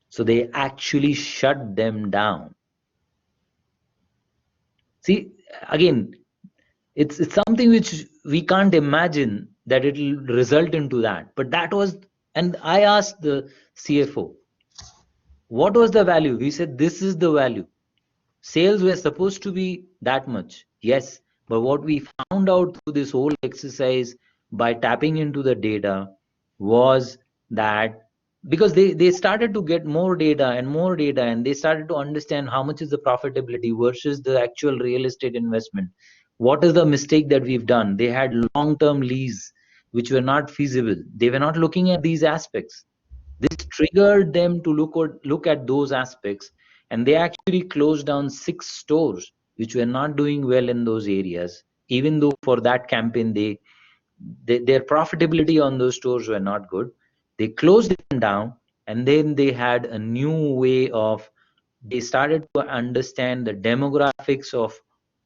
So they actually shut them down. See, again, it's something which we can't imagine that it will result into that. But that was, and I asked the CFO, what was the value? He said, this is the value. Sales were supposed to be that much, yes, but what we found out through this whole exercise by tapping into the data was that because they started to get more data and they started to understand how much is the profitability versus the actual real estate investment. What is the mistake that we've done? They had long-term lease which were not feasible. They were not looking at these aspects. This triggered them to look at those aspects, and they actually closed down 6 stores which were not doing well in those areas. Even though for that campaign their profitability on those stores were not good, they closed them down, and then they had a new way of, they started to understand the demographics of,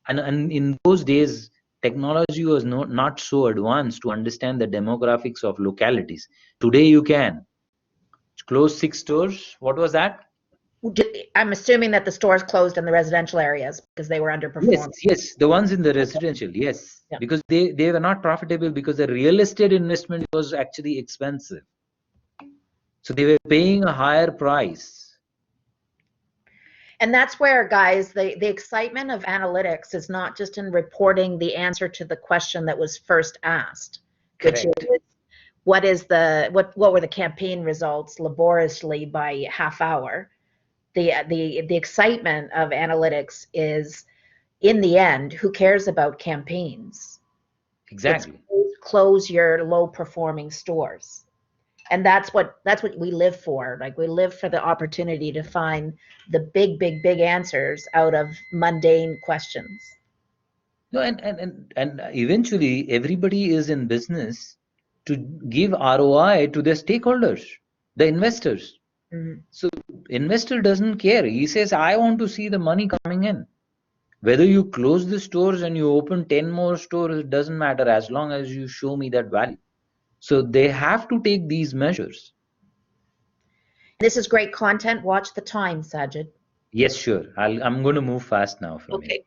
and in those days technology was not so advanced to understand the demographics of localities. Today you can close 6 stores. What was that? I'm assuming that the stores closed in the residential areas because they were underperforming. Yes, the ones in the residential, yes. Yeah. Because they were not profitable because the real estate investment was actually expensive. So they were paying a higher price. And that's where, guys, the excitement of analytics is not just in reporting the answer to the question that was first asked, Correct. which is what were the campaign results laboriously by half hour. The excitement of analytics is, in the end, who cares about campaigns? Exactly. It's close your low performing stores. And that's what we live for. Like, we live for the opportunity to find the big answers out of mundane questions. No, and eventually everybody is in business to give ROI to their stakeholders, the investors. Mhm. So investor doesn't care. He says, I want to see the money coming in. Whether you close the stores and you open 10 more stores, it doesn't matter as long as you show me that value. So they have to take these measures. This is great content. Watch the time, Sajid. Yes, sure. I'm going to move fast now from here. Okay.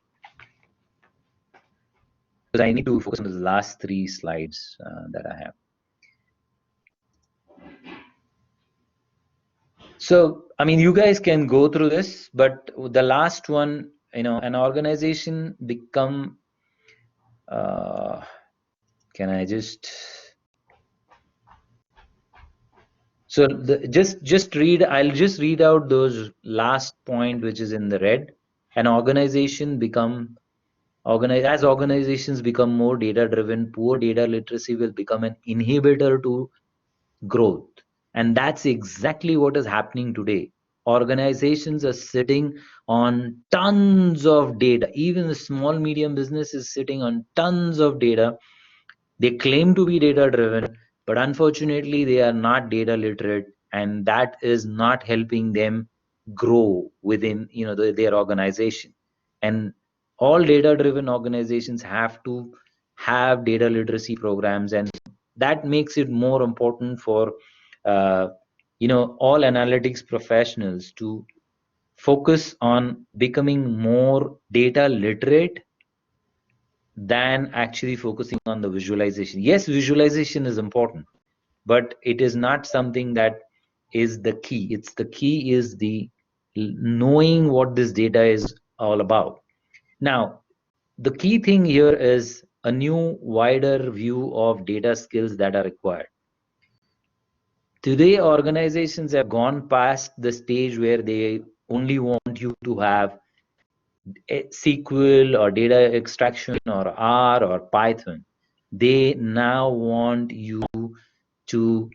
Because I need to focus on the last 3 slides that I have. So, I mean, you guys can go through this, but the last one, an organization become, can I just, so just read, I'll just read out those last point, which is in the red. An organization as organizations become more data driven, poor data literacy will become an inhibitor to growth. And that's exactly what is happening today. Organizations are sitting on tons of data. Even the small medium business is sitting on tons of data. They claim to be data driven, but unfortunately they are not data literate, and that is not helping them grow within their organization. And all data driven organizations have to have data literacy programs, and that makes it more important for uh, all analytics professionals to focus on becoming more data literate than actually focusing on the visualization. Yes, visualization is important, but it is not something that is the key. It's the key is the knowing what this data is all about. Now, the key thing here is a new wider view of data skills that are required. Today, organizations have gone past the stage where they only want you to have SQL or data extraction or R or Python. They now want you to,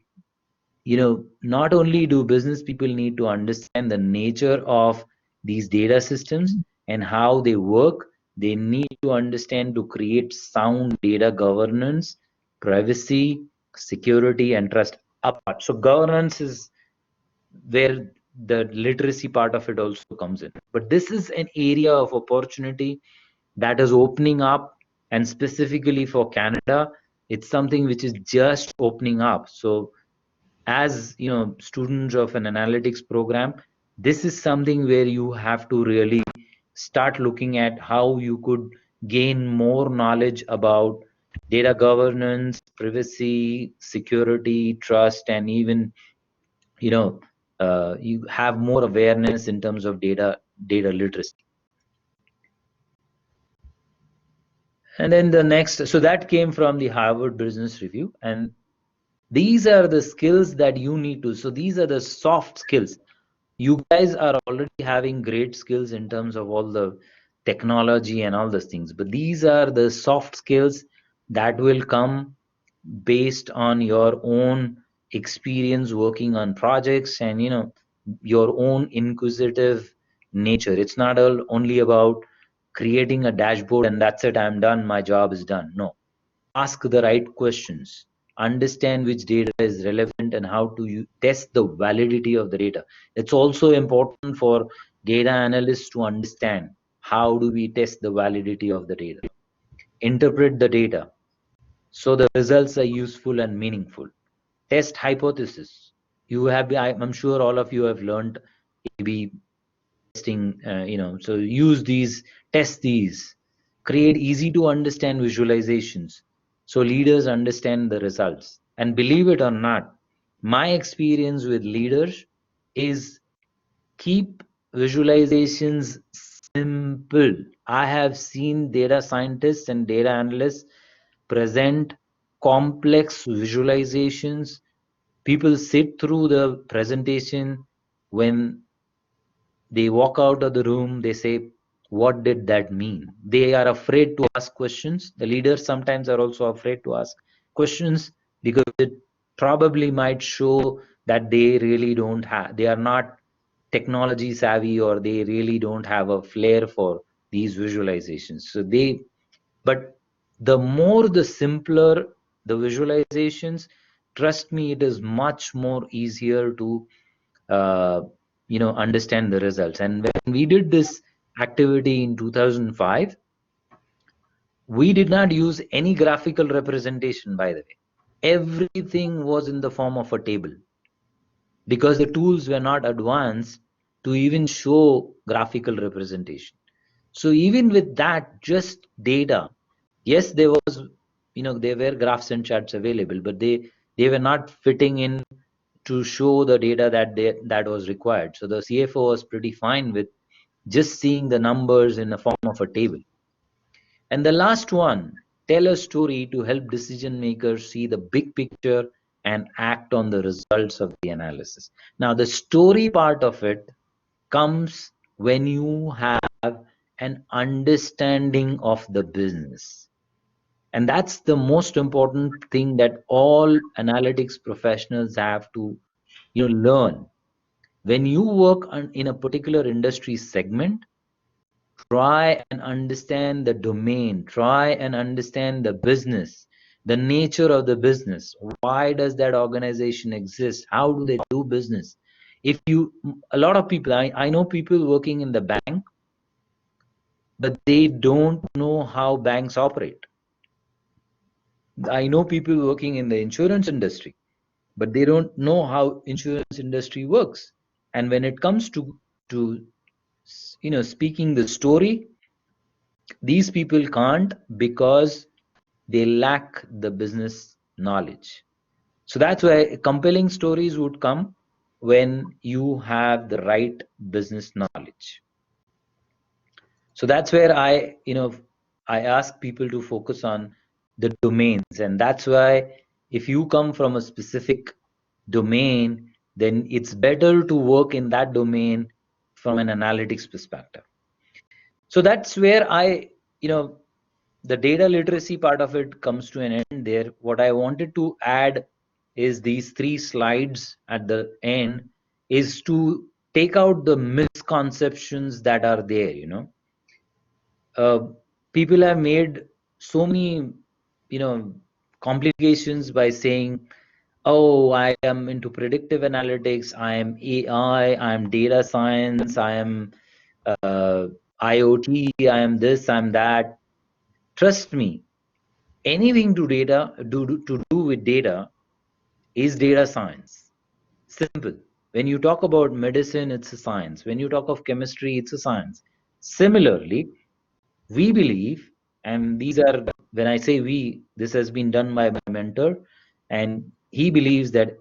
not only do business people need to understand the nature of these data systems and how they work, they need to understand to create sound data governance, privacy, security, and trust apart. So governance is where the literacy part of it also comes in. But this is an area of opportunity that is opening up, and specifically for Canada, it's something which is just opening up. So as students of an analytics program, this is something where you have to really start looking at how you could gain more knowledge about data governance, privacy, security, trust, and even you have more awareness in terms of data literacy. And then the next, so that came from the Harvard Business Review, and these are the skills that you need to, so these are the soft skills. You guys are already having great skills in terms of all the technology and all those things, but these are the soft skills that will come based on your own experience working on projects and your own inquisitive nature. It's not only about creating a dashboard and that's it, I'm done, my job is done. No, ask the right questions, understand which data is relevant and how to test the validity of the data. It's also important for data analysts to understand how do we test the validity of the data, interpret the data so the results are useful and meaningful, test hypothesis. I'm sure all of you have learned A/B testing, so use these, test these, create easy to understand visualizations so leaders understand the results. And believe it or not, my experience with leaders is keep visualizations simple. I have seen data scientists and data analysts present complex visualizations. People sit through the presentation. When they walk out of the room, they say, what did that mean? They are afraid to ask questions. The leaders sometimes are also afraid to ask questions because it probably might show that they really don't have, they are not technology savvy, or they really don't have a flair for these visualizations. So but the more, the simpler the visualizations, trust me, it is much more easier to understand the results. And when we did this activity in 2005, we did not use any graphical representation, by the way. Everything was in the form of a table, because the tools were not advanced to even show graphical representation. So even with that, just data, yes, there was, there were graphs and charts available, but they were not fitting in to show the data that was required. So the CFO was pretty fine with just seeing the numbers in the form of a table. And the last one, tell a story to help decision makers see the big picture and act on the results of the analysis. Now, the story part of it comes when you have an understanding of the business. And that's the most important thing that all analytics professionals have to learn. When you work in a particular industry segment, try and understand the domain, try and understand the business, the nature of the business. Why does that organization exist? How do they do business? A lot of people, I know people working in the bank, but they don't know how banks operate. I know people working in the insurance industry, but they don't know how insurance industry works. And when it comes to speaking the story, these people can't, because they lack the business knowledge. So that's why compelling stories would come when you have the right business knowledge. So that's where I ask people to focus on the domains. And that's why if you come from a specific domain, then it's better to work in that domain from an analytics perspective. So that's where the data literacy part of it comes to an end there. What I wanted to add is these 3 slides at the end is to take out the misconceptions that are there. People have made so many, complications by saying, oh, I am into predictive analytics, I am AI, I am data science, I am IoT, I am this, I'm that. Trust me, anything to do with data is data science. Simple. When you talk about medicine, it's a science. When you talk of chemistry, it's a science. Similarly, we believe, and these are, when I say we, this has been done by my mentor, and he believes that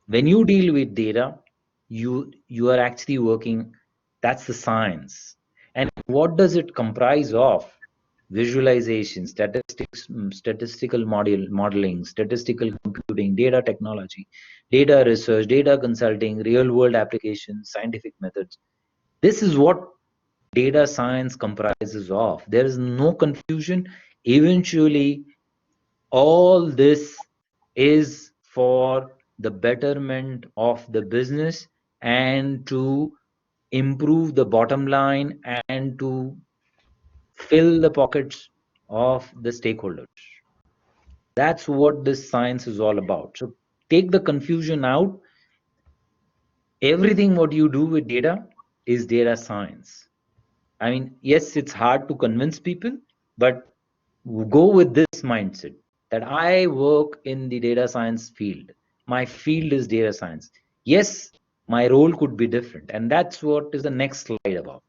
when you deal with data, you are actually working, that's the science. And what does it comprise of? Visualization, statistical modeling, statistical computing, data technology, data research, data consulting, real world applications, scientific methods. This is what data science comprises of. There is no confusion. Eventually, all this is for the betterment of the business and to improve the bottom line and to fill the pockets of the stakeholders. That's what this science is all about. So take the confusion out. Everything what you do with data is data science. I mean, yes, it's hard to convince people, but go with this mindset that I work in the data science field. My field is data science. Yes, my role could be different. And that's what is the next slide about.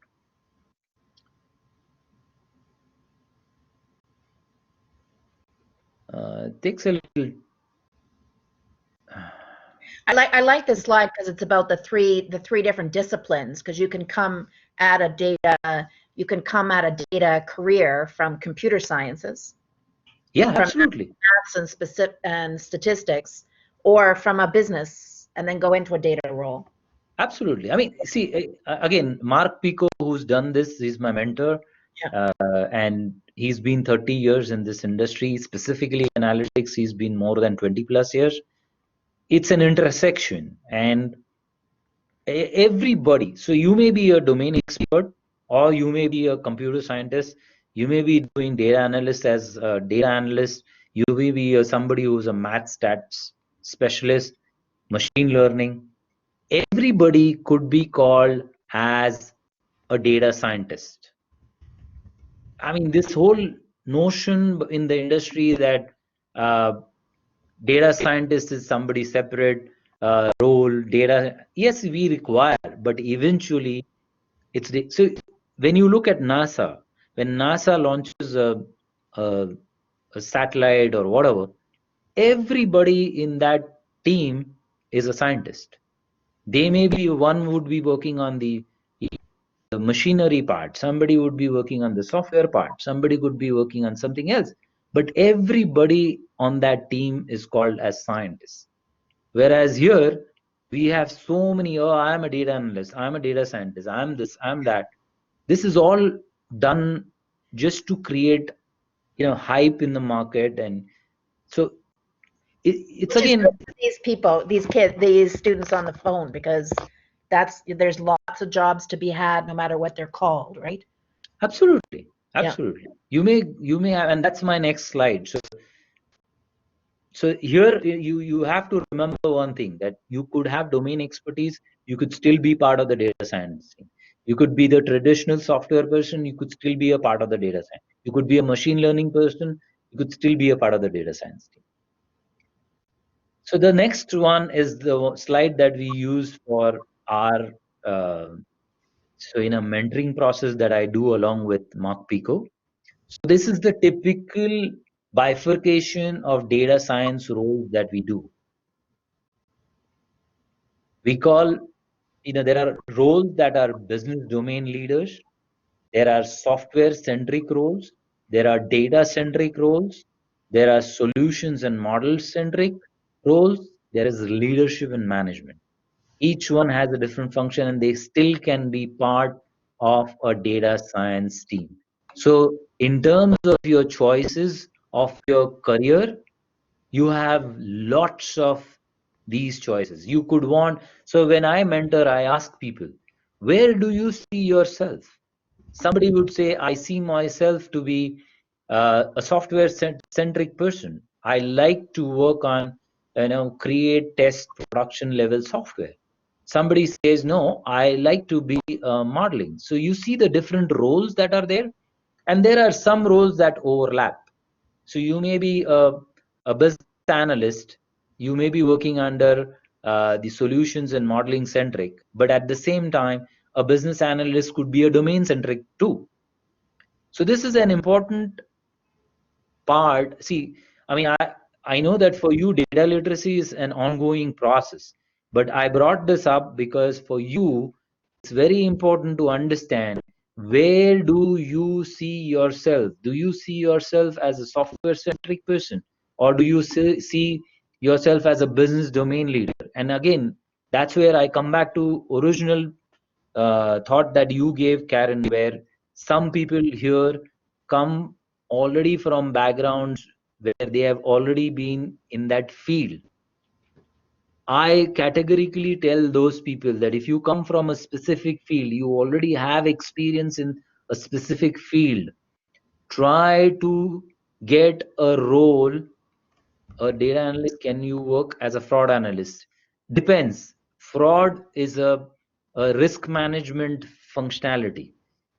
Takes a little. I like this slide because it's about the three different disciplines, because you can come at a data career from computer sciences. Yeah, absolutely. From maths and statistics, or from a business and then go into a data role. Absolutely. I mean, see, again, Mark Pico, who's done this, he's my mentor. Yeah. And he's been 30 years in this industry, specifically analytics. He's been more than 20 plus years. it's an intersection, and everybody. So you may be a domain expert, or you may be a computer scientist. You may be doing data analyst as a data analyst. You may be somebody who's a math stats specialist, machine learning. Everybody could be called as a data scientist. I mean, this whole notion in the industry that data scientist is somebody separate role, data, yes, we require, but eventually so when you look at NASA, when NASA launches a satellite or whatever, everybody in that team is a scientist. They may be, one would be working on the machinery part, somebody would be working on the software part, somebody could be working on something else, but everybody on that team is called as scientists. Whereas here we have so many, oh, I'm a data analyst, I'm a data scientist, I'm this, I'm that. This is all done just to create, hype in the market. And so it's Which is again, good for these people, these kids, these students on the phone, because there's lots of jobs to be had no matter what they're called, right? absolutely, Yeah. absolutely. You may have, and that's my next slide. So here you have to remember one thing, that you could have domain expertise, you could still be part of the data science team. You could be the traditional software person, you could still be a part of the data science. You could be a machine learning person, you could still be a part of the data science team. So the next one is the slide that we use for our so in a mentoring process that I do along with Mark Pico. So this is the typical bifurcation of data science roles that we do. We call, there are roles that are business domain leaders, there are software centric roles, there are data centric roles, there are solutions and model centric roles, there is leadership and management. Each one has a different function, and they still can be part of a data science team. So in terms of your choices of your career, you have lots of these choices. You could want, so when I mentor, I ask people, where do you see yourself? Somebody would say, I see myself to be a software centric person. I like to work on, create, test, production level software. Somebody says, no, I like to be modeling. So you see the different roles that are there, and there are some roles that overlap. So you may be a business analyst, you may be working under the solutions and modeling centric, but at the same time, a business analyst could be a domain centric too. So this is an important part. See, I mean, I know that for you, data literacy is an ongoing process, but I brought this up because for you, it's very important to understand, where do you see yourself? Do you see yourself as a software centric person, or do you see yourself as a business domain leader? And again, that's where I come back to original thought that you gave, Karen, where some people here come already from backgrounds where they have already been in that field. I categorically tell those people that if you come from a specific field, you already have experience in a specific field, try to get a role. A data analyst, can you work as a fraud analyst? Depends. Fraud is a risk management functionality.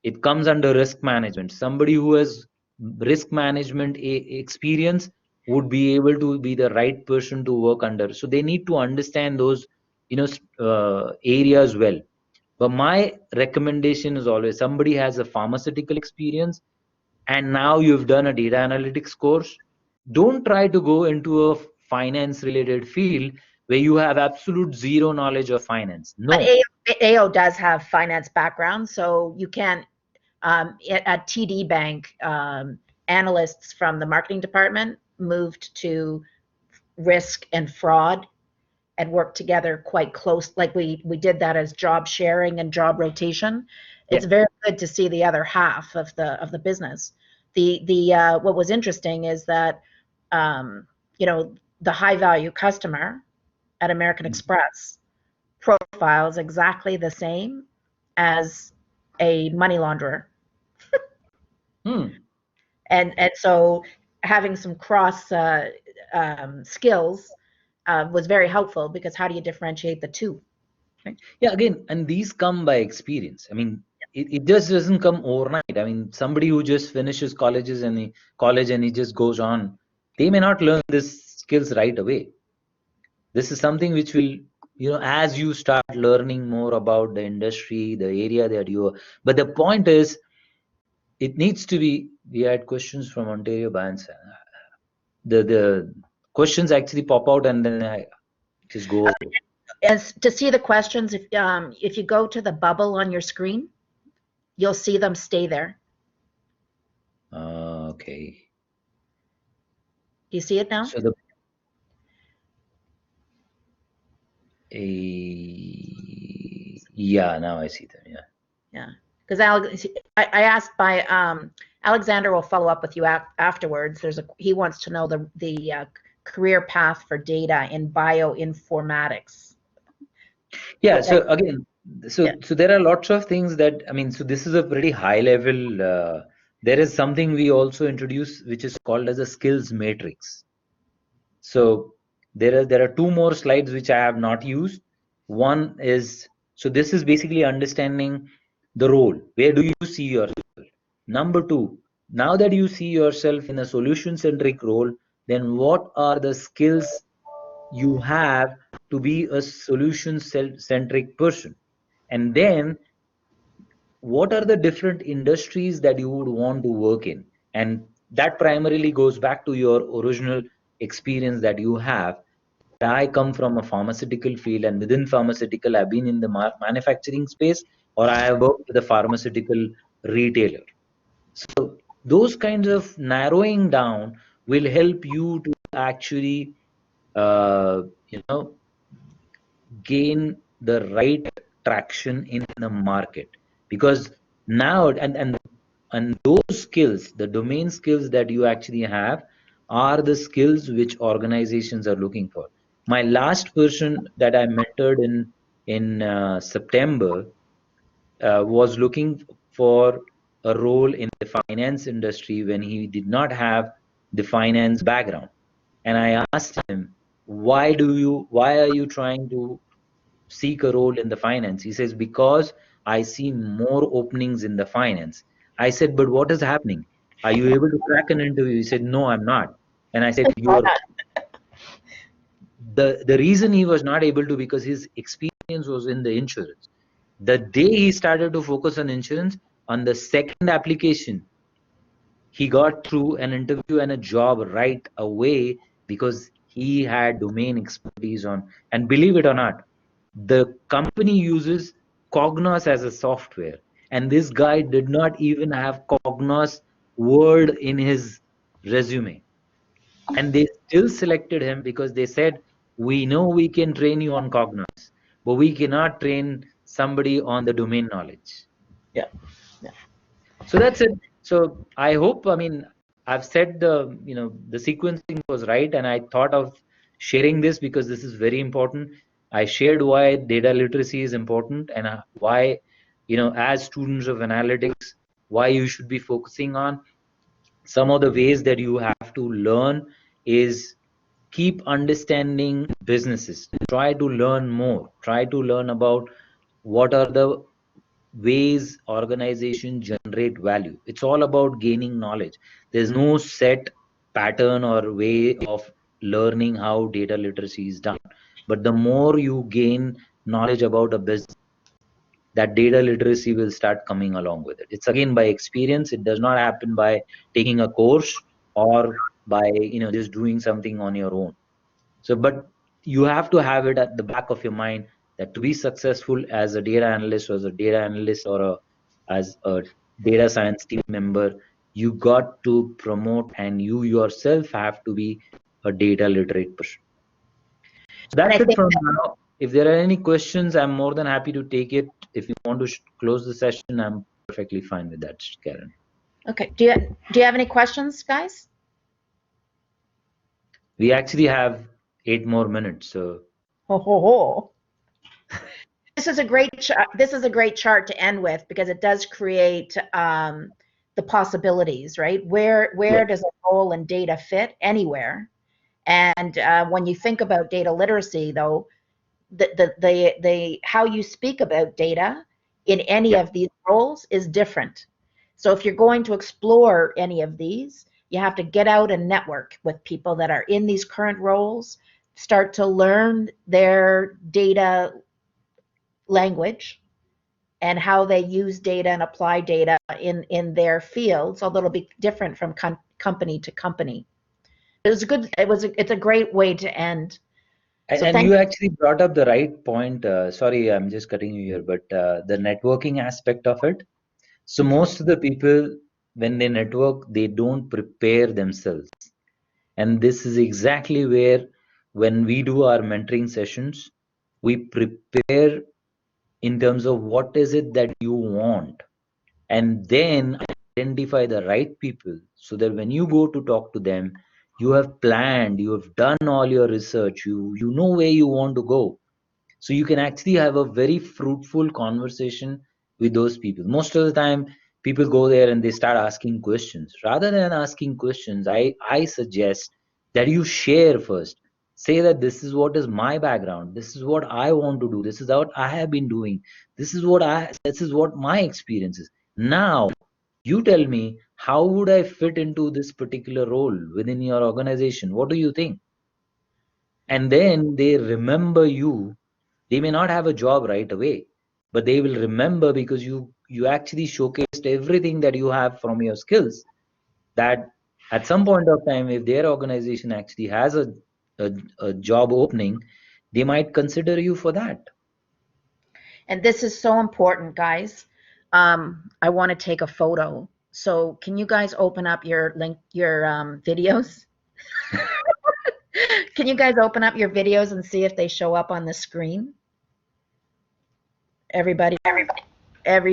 It comes under risk management. Somebody who has risk management experience would be able to be the right person to work under. So they need to understand those, areas well. But my recommendation is always, somebody has a pharmaceutical experience and now you've done a data analytics course, don't try to go into a finance related field where you have absolute zero knowledge of finance. But No. AO does have finance background, so you can, at TD Bank, analysts from the marketing department moved to risk and fraud and worked together quite close. Like we did that as job sharing and job rotation. It's very good to see the other half of the business. The what was interesting is that the high value customer at American Express profiles exactly the same as a money launderer. And so having some cross skills was very helpful, because how do you differentiate the two? Yeah, again, and these come by experience. I mean, it just doesn't come overnight. I mean, somebody who just finishes college and he just goes on, they may not learn these skills right away. This is something which will, as you start learning more about the industry, the area that you are. But the point is, it needs to be. We had questions from Ontario Bands. The questions actually pop out, and then I just go. As to see the questions, if you go to the bubble on your screen, you'll see them stay there. Okay. Do you see it now? So yeah, now I see them. Yeah, because I asked by Alexander will follow up with you afterwards. He wants to know the career path for data in bioinformatics. Yeah. So again, so there are lots of things that, I mean, so this is a pretty high level. There is something we also introduce, which is called as a skills matrix. So there are two more slides which I have not used. One is, so this is basically understanding the role. Where do you see yourself? Number two, now that you see yourself in a solution centric role, then what are the skills you have to be a solution centric person? And then what are the different industries that you would want to work in? And that primarily goes back to your original experience that you have. I come from a pharmaceutical field, and within pharmaceutical, I've been in the manufacturing space, or I have worked with a pharmaceutical retailer. So those kinds of narrowing down will help you to actually, gain the right traction in the market. Because now, and those skills, the domain skills that you actually have, are the skills which organizations are looking for. My last person that I mentored in September was looking for a role in the finance industry when he did not have the finance background. And I asked him, why are you trying to seek a role in the finance? He says, because I see more openings in the finance. I said, but what is happening? Are you able to crack an interview? He said, no, I'm not. And I said, the reason he was not able to, because his experience was in the insurance. The day he started to focus on insurance, on the second application, he got through an interview and a job right away, because he had domain expertise on. And believe it or not, the company uses Cognos as a software, and this guy did not even have Cognos word in his resume, and they still selected him because they said, we know we can train you on Cognos, but we cannot train somebody on the domain knowledge. Yeah. So that's it. So I hope, I mean, I've said the sequencing was right, and I thought of sharing this because this is very important. I shared why data literacy is important, and why, as students of analytics, why you should be focusing on. Some of the ways that you have to learn is keep understanding businesses. Try to learn more. Try to learn about what are the ways organizations generate value. It's all about gaining knowledge. There's no set pattern or way of learning how data literacy is done. But the more you gain knowledge about a business, that data literacy will start coming along with it. It's again by experience. It does not happen by taking a course or by just doing something on your own. So, but you have to have it at the back of your mind that to be successful as a data analyst, or as a data science team member, you got to promote, and you yourself have to be a data literate person. So that's it from now. If there are any questions, I'm more than happy to take it. If you want to close the session, I'm perfectly fine with that, Karen. Okay. Do you have any questions, guys? We actually have 8 more minutes, so Ho, ho, ho. This is a great this is a great chart to end with because it does create the possibilities, right? Where does a role and data fit? Anywhere. And when you think about data literacy, though, the how you speak about data in any of these roles is different. So if you're going to explore any of these, you have to get out and network with people that are in these current roles, start to learn their data language and how they use data and apply data in their fields, although it'll be different from company to company. It was good. It's a great way to end. So And you actually brought up the right point. Sorry, I'm just cutting you here, but the networking aspect of it. So most of the people, when they network, they don't prepare themselves. And this is exactly where, when we do our mentoring sessions, we prepare in terms of what is it that you want, and then identify the right people so that when you go to talk to them, you have planned, you have done all your research, you know where you want to go, so you can actually have a very fruitful conversation with those people. Most of the time people go there and they start asking questions. Rather than asking questions, I suggest that you share first. Say that this is what is my background, this is what I want to do, this is what I have been doing, this is what my experience is. Now you tell me, how would I fit into this particular role within your organization? What do you think? And then they remember you. They may not have a job right away, but they will remember because you actually showcased everything that you have from your skills, that at some point of time, if their organization actually has a job opening, they might consider you for that. And this is so important, guys. I want to take a photo. So can you guys open up your videos? Can you guys open up your videos and see if they show up on the screen? Everybody, it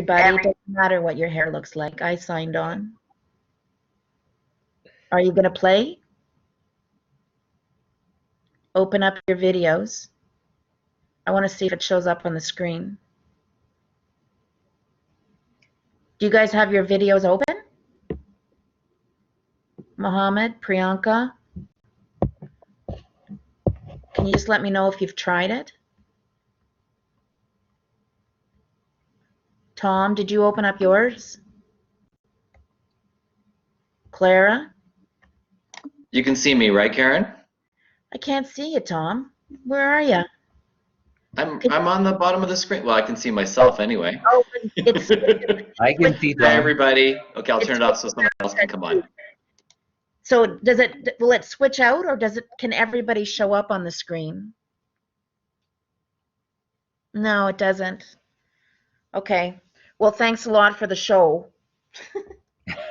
doesn't matter what your hair looks like. I signed on. Are you going to play? Open up your videos. I want to see if it shows up on the screen. Do you guys have your videos open? Mohammed, Priyanka? Can you just let me know if you've tried it? Tom, did you open up yours? Clara? You can see me, right, Karen? I can't see you, Tom. Where are you? I'm on the bottom of the screen. Well, I can see myself anyway. Oh, it's I can see Hi, Tom. everybody. Okay, I'll turn it off so someone else can come on. So will it switch out, or can everybody show up on the screen? No, it doesn't. Okay. Well, thanks a lot for the show.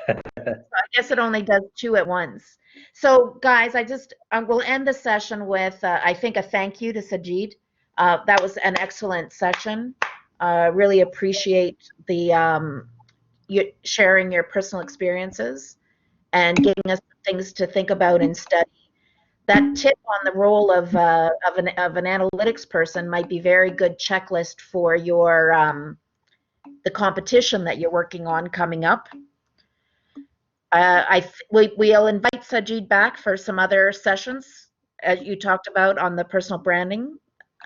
I guess it only does two at once. So guys, I will end the session with, I think, a thank you to Sajid. That was an excellent session. Really appreciate you sharing your personal experiences and giving us things to think about and study. That tip on the role of an analytics person might be very good checklist for your the competition that you're working on coming up. We'll invite Sajid back for some other sessions, as you talked about on the personal branding,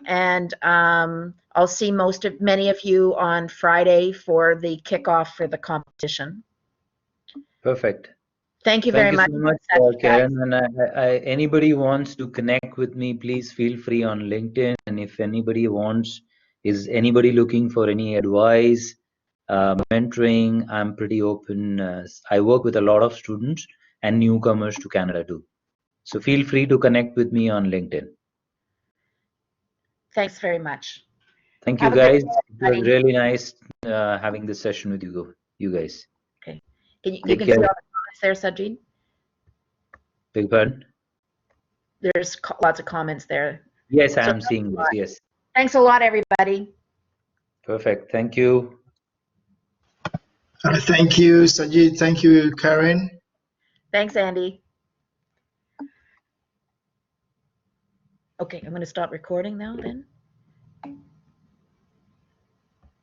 and I'll see many of you on Friday for the kickoff for the competition. Perfect. Thank you very much. Thank you so much, Karen. And anybody wants to connect with me, please feel free on LinkedIn. And if anybody is anybody looking for any advice, mentoring, I'm pretty open. I work with a lot of students and newcomers to Canada too. So feel free to connect with me on LinkedIn. Thanks very much. Thank you, guys. It was really nice having this session with you guys. Okay. You can see all the comments there, Sajid? Beg pardon? There's lots of comments there. Yes, I'm seeing this. Yes. Thanks a lot, everybody. Perfect. Thank you. Thank you, Sajid. Thank you, Karen. Thanks, Andy. Okay, I'm going to stop recording now then.